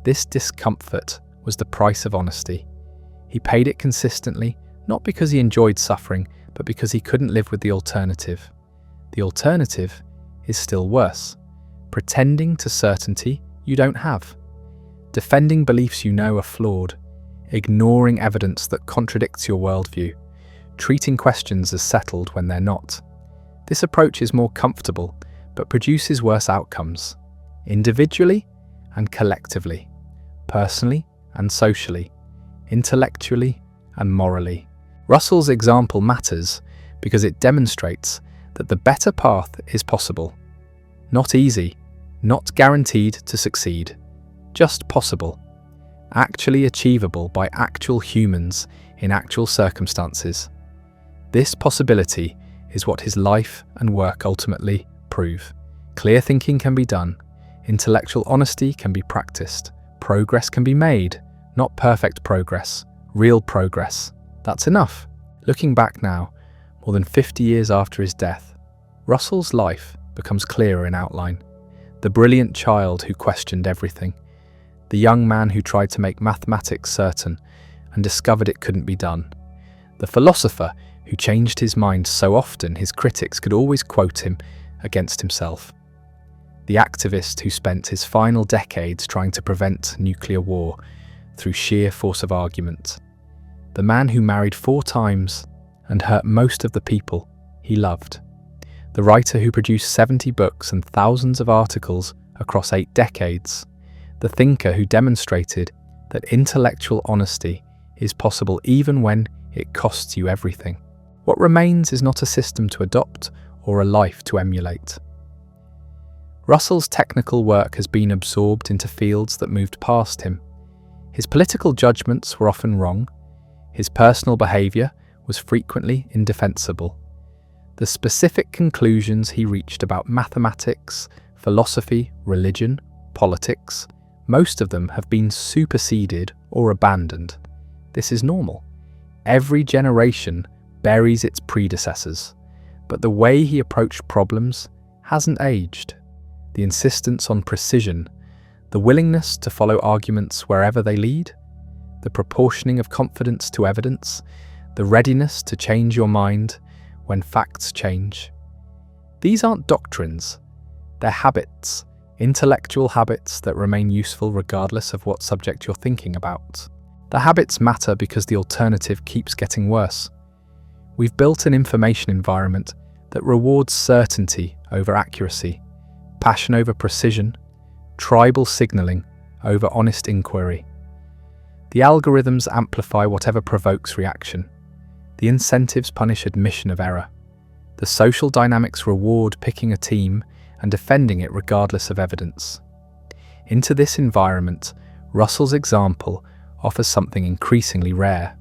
S1: This discomfort was the price of honesty. He paid it consistently, not because he enjoyed suffering, but because he couldn't live with the alternative. The alternative is still worse: pretending to certainty you don't have, defending beliefs you know are flawed, ignoring evidence that contradicts your worldview, treating questions as settled when they're not. This approach is more comfortable, but produces worse outcomes, individually and collectively, personally and socially, intellectually and morally. Russell's example matters because it demonstrates that the better path is possible. Not easy, not guaranteed to succeed, just possible, actually achievable by actual humans in actual circumstances. This possibility is what his life and work ultimately prove. Clear thinking can be done, intellectual honesty can be practiced, progress can be made, not perfect progress, real progress. That's enough. Looking back now, more than 50 years after his death, Russell's life becomes clearer in outline. The brilliant child who questioned everything, the young man who tried to make mathematics certain and discovered it couldn't be done, the philosopher who changed his mind so often his critics could always quote him against himself, the activist who spent his final decades trying to prevent nuclear war through sheer force of argument, the man who married 4 times and hurt most of the people he loved, the writer who produced 70 books and thousands of articles across 8 decades, the thinker who demonstrated that intellectual honesty is possible even when it costs you everything. What remains is not a system to adopt or a life to emulate. Russell's technical work has been absorbed into fields that moved past him. His political judgments were often wrong. His personal behaviour was frequently indefensible. The specific conclusions he reached about mathematics, philosophy, religion, politics, most of them have been superseded or abandoned. This is normal. Every generation buries its predecessors, but the way he approached problems hasn't aged. The insistence on precision, the willingness to follow arguments wherever they lead, the proportioning of confidence to evidence, the readiness to change your mind when facts change. These aren't doctrines, they're habits, intellectual habits that remain useful regardless of what subject you're thinking about. The habits matter because the alternative keeps getting worse. We've built an information environment that rewards certainty over accuracy, passion over precision, tribal signalling over honest inquiry. The algorithms amplify whatever provokes reaction. The incentives punish admission of error. The social dynamics reward picking a team and defending it regardless of evidence. Into this environment, Russell's example offers something increasingly rare.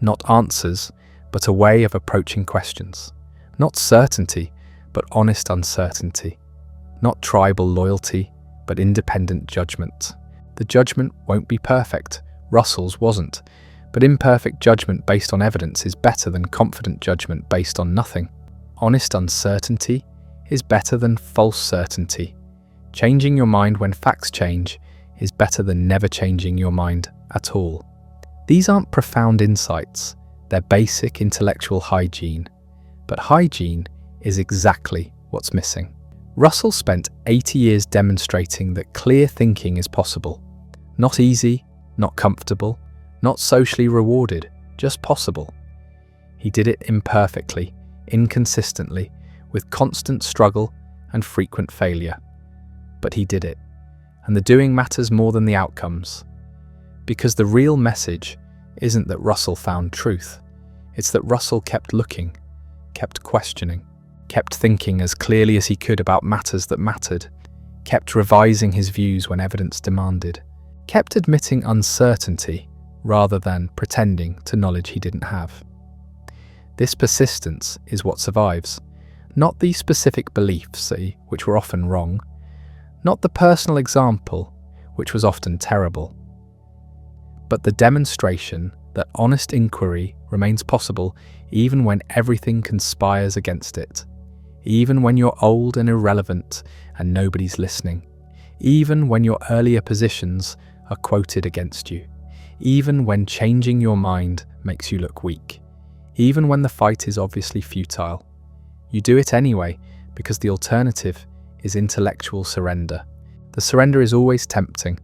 S1: Not answers, but a way of approaching questions. Not certainty, but honest uncertainty. Not tribal loyalty, but independent judgment. The judgment won't be perfect. Russell's wasn't. But imperfect judgment based on evidence is better than confident judgment based on nothing. Honest uncertainty is better than false certainty. Changing your mind when facts change is better than never changing your mind at all. These aren't profound insights, they're basic intellectual hygiene. But hygiene is exactly what's missing. Russell spent 80 years demonstrating that clear thinking is possible. Not easy, not comfortable, not socially rewarded, just possible. He did it imperfectly, inconsistently, with constant struggle and frequent failure. But he did it, and the doing matters more than the outcomes. Because the real message isn't that Russell found truth, it's that Russell kept looking, kept questioning, kept thinking as clearly as he could about matters that mattered, kept revising his views when evidence demanded, kept admitting uncertainty rather than pretending to knowledge he didn't have. This persistence is what survives, not the specific beliefs, which were often wrong, not the personal example, which was often terrible, but the demonstration that honest inquiry remains possible even when everything conspires against it, even when you're old and irrelevant and nobody's listening, even when your earlier positions are quoted against you, even when changing your mind makes you look weak, even when the fight is obviously futile. You do it anyway because the alternative is intellectual surrender. The surrender is always tempting.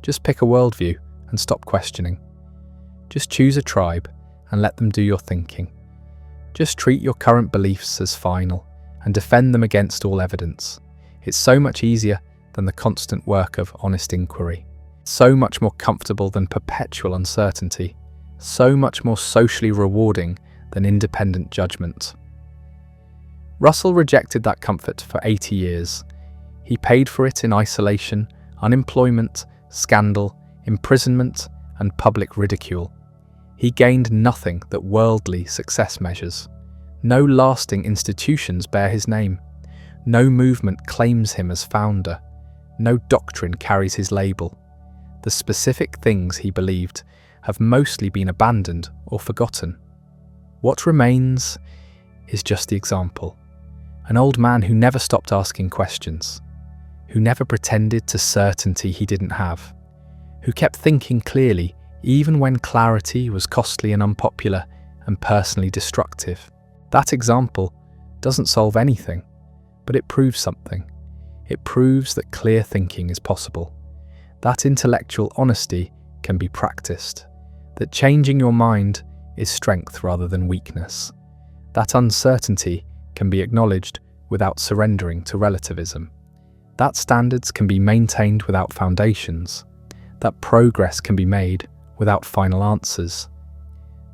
S1: Just pick a worldview and stop questioning. Just choose a tribe and let them do your thinking. Just treat your current beliefs as final and defend them against all evidence. It's so much easier than the constant work of honest inquiry. So much more comfortable than perpetual uncertainty. So much more socially rewarding than independent judgment. Russell rejected that comfort for 80 years. He paid for it in isolation, unemployment, scandal, imprisonment, and public ridicule. He gained nothing that worldly success measures. No lasting institutions bear his name. No movement claims him as founder. No doctrine carries his label. The specific things he believed have mostly been abandoned or forgotten. What remains is just the example. An old man who never stopped asking questions, who never pretended to certainty he didn't have, who kept thinking clearly even when clarity was costly and unpopular and personally destructive. That example doesn't solve anything, but it proves something. It proves that clear thinking is possible, that intellectual honesty can be practiced, that changing your mind is strength rather than weakness, that uncertainty can be acknowledged without surrendering to relativism, that standards can be maintained without foundations, that progress can be made without final answers.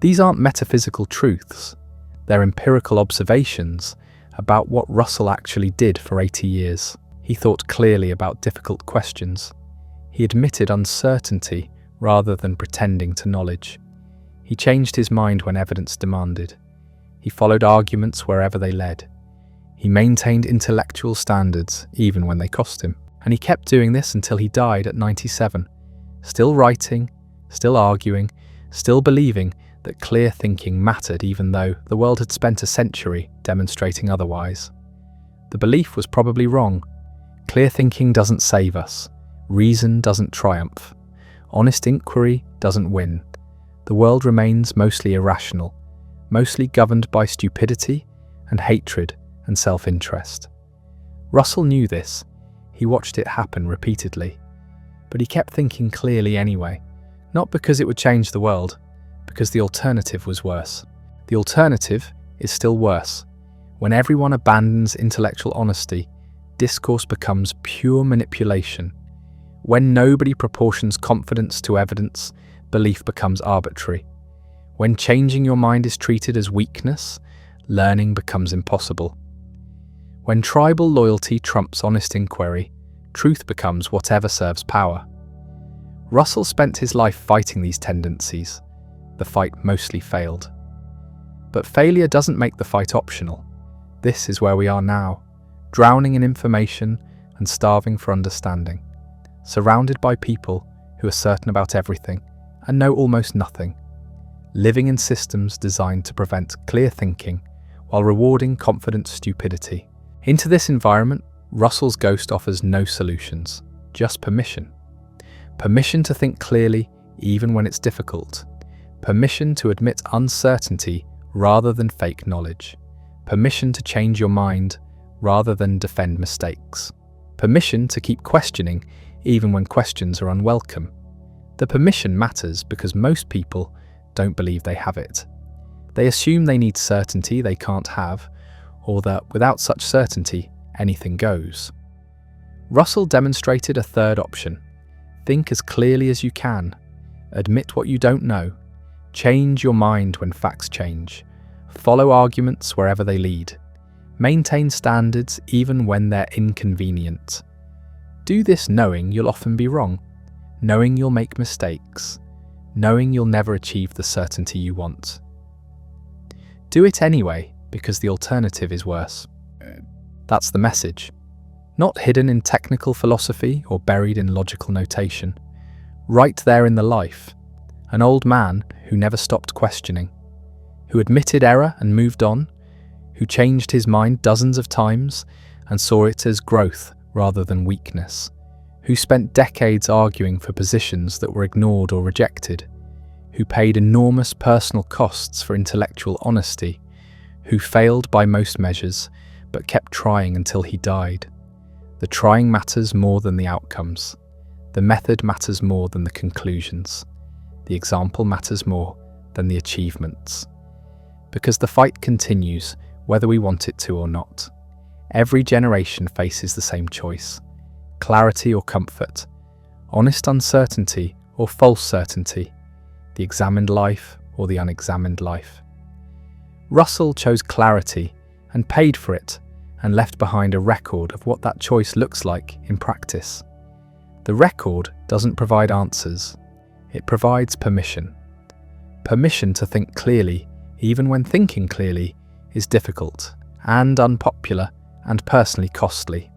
S1: These aren't metaphysical truths, they're empirical observations about what Russell actually did for 80 years. He thought clearly about difficult questions. He admitted uncertainty rather than pretending to knowledge. He changed his mind when evidence demanded. He followed arguments wherever they led. He maintained intellectual standards even when they cost him. And he kept doing this until he died at 97, still writing, still arguing, still believing that clear thinking mattered even though the world had spent a century demonstrating otherwise. The belief was probably wrong. Clear thinking doesn't save us. Reason doesn't triumph. Honest inquiry doesn't win. The world remains mostly irrational, mostly governed by stupidity and hatred and self-interest. Russell knew this. He watched it happen repeatedly. But he kept thinking clearly anyway, not because it would change the world, because the alternative was worse. The alternative is still worse. When everyone abandons intellectual honesty, discourse becomes pure manipulation. When nobody proportions confidence to evidence, belief becomes arbitrary. When changing your mind is treated as weakness, learning becomes impossible. When tribal loyalty trumps honest inquiry, truth becomes whatever serves power. Russell spent his life fighting these tendencies. the fight mostly failed. But failure doesn't make the fight optional. This is where we are now, drowning in information and starving for understanding, surrounded by people who are certain about everything and know almost nothing, living in systems designed to prevent clear thinking while rewarding confident stupidity. Into this environment, Russell's Ghost offers no solutions, just permission. Permission to think clearly even when it's difficult. Permission to admit uncertainty rather than fake knowledge. Permission to change your mind rather than defend mistakes. Permission to keep questioning even when questions are unwelcome. The permission matters because most people don't believe they have it. They assume they need certainty they can't have, or that without such certainty, anything goes. Russell demonstrated a third option. Think as clearly as you can. Admit what you don't know. Change your mind when facts change. Follow arguments wherever they lead. Maintain standards even when they're inconvenient. Do this knowing you'll often be wrong, knowing you'll make mistakes, knowing you'll never achieve the certainty you want. Do it anyway because the alternative is worse. That's the message. Not hidden in technical philosophy or buried in logical notation. Right there in the life. An old man who never stopped questioning, who admitted error and moved on, who changed his mind dozens of times and saw it as growth rather than weakness, who spent decades arguing for positions that were ignored or rejected, who paid enormous personal costs for intellectual honesty, who failed by most measures but kept trying until he died. The trying matters more than the outcomes. The method matters more than the conclusions. The example matters more than the achievements. Because the fight continues whether we want it to or not. Every generation faces the same choice: clarity or comfort, honest uncertainty or false certainty, the examined life or the unexamined life. Russell chose clarity and paid for it and left behind a record of what that choice looks like in practice. The record doesn't provide answers, it provides permission. Permission to think clearly even when thinking clearly is difficult and unpopular and personally costly.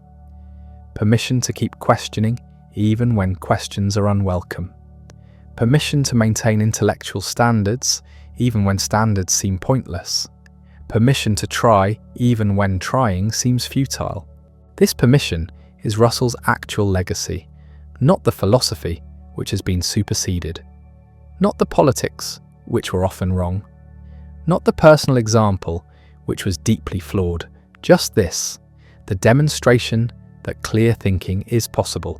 S1: Permission to keep questioning even when questions are unwelcome. Permission to maintain intellectual standards even when standards seem pointless. Permission to try even when trying seems futile. This permission is Russell's actual legacy, not the philosophy which has been superseded, not the politics which were often wrong, not the personal example which was deeply flawed, just this, the demonstration that clear thinking is possible,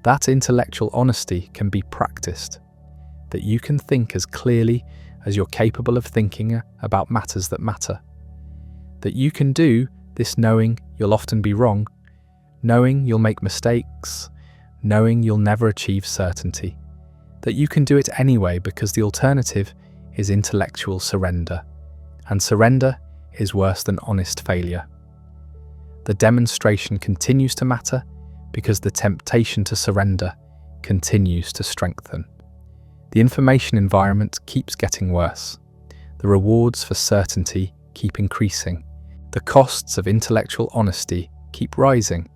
S1: that intellectual honesty can be practiced, that you can think as clearly as you're capable of thinking about matters that matter, that you can do this knowing you'll often be wrong, knowing you'll make mistakes, knowing you'll never achieve certainty, that you can do it anyway because the alternative is intellectual surrender, and surrender is worse than honest failure. The demonstration continues to matter because the temptation to surrender continues to strengthen. The information environment keeps getting worse. The rewards for certainty keep increasing. The costs of intellectual honesty keep rising.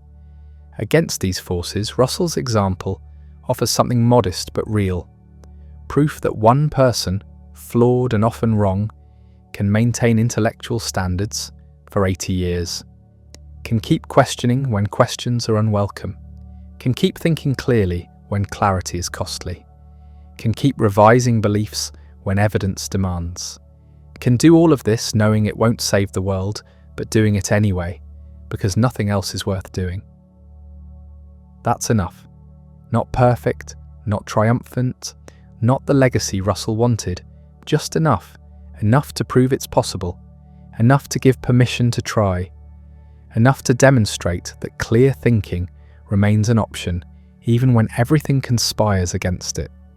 S1: Against these forces, Russell's example offers something modest but real. Proof that one person, flawed and often wrong, can maintain intellectual standards for 80 years, can keep questioning when questions are unwelcome, can keep thinking clearly when clarity is costly, can keep revising beliefs when evidence demands, can do all of this knowing it won't save the world, but doing it anyway, because nothing else is worth doing. That's enough. Not perfect, not triumphant, not the legacy Russell wanted, just enough. Enough to prove it's possible, enough to give permission to try, enough to demonstrate that clear thinking remains an option even when everything conspires against it.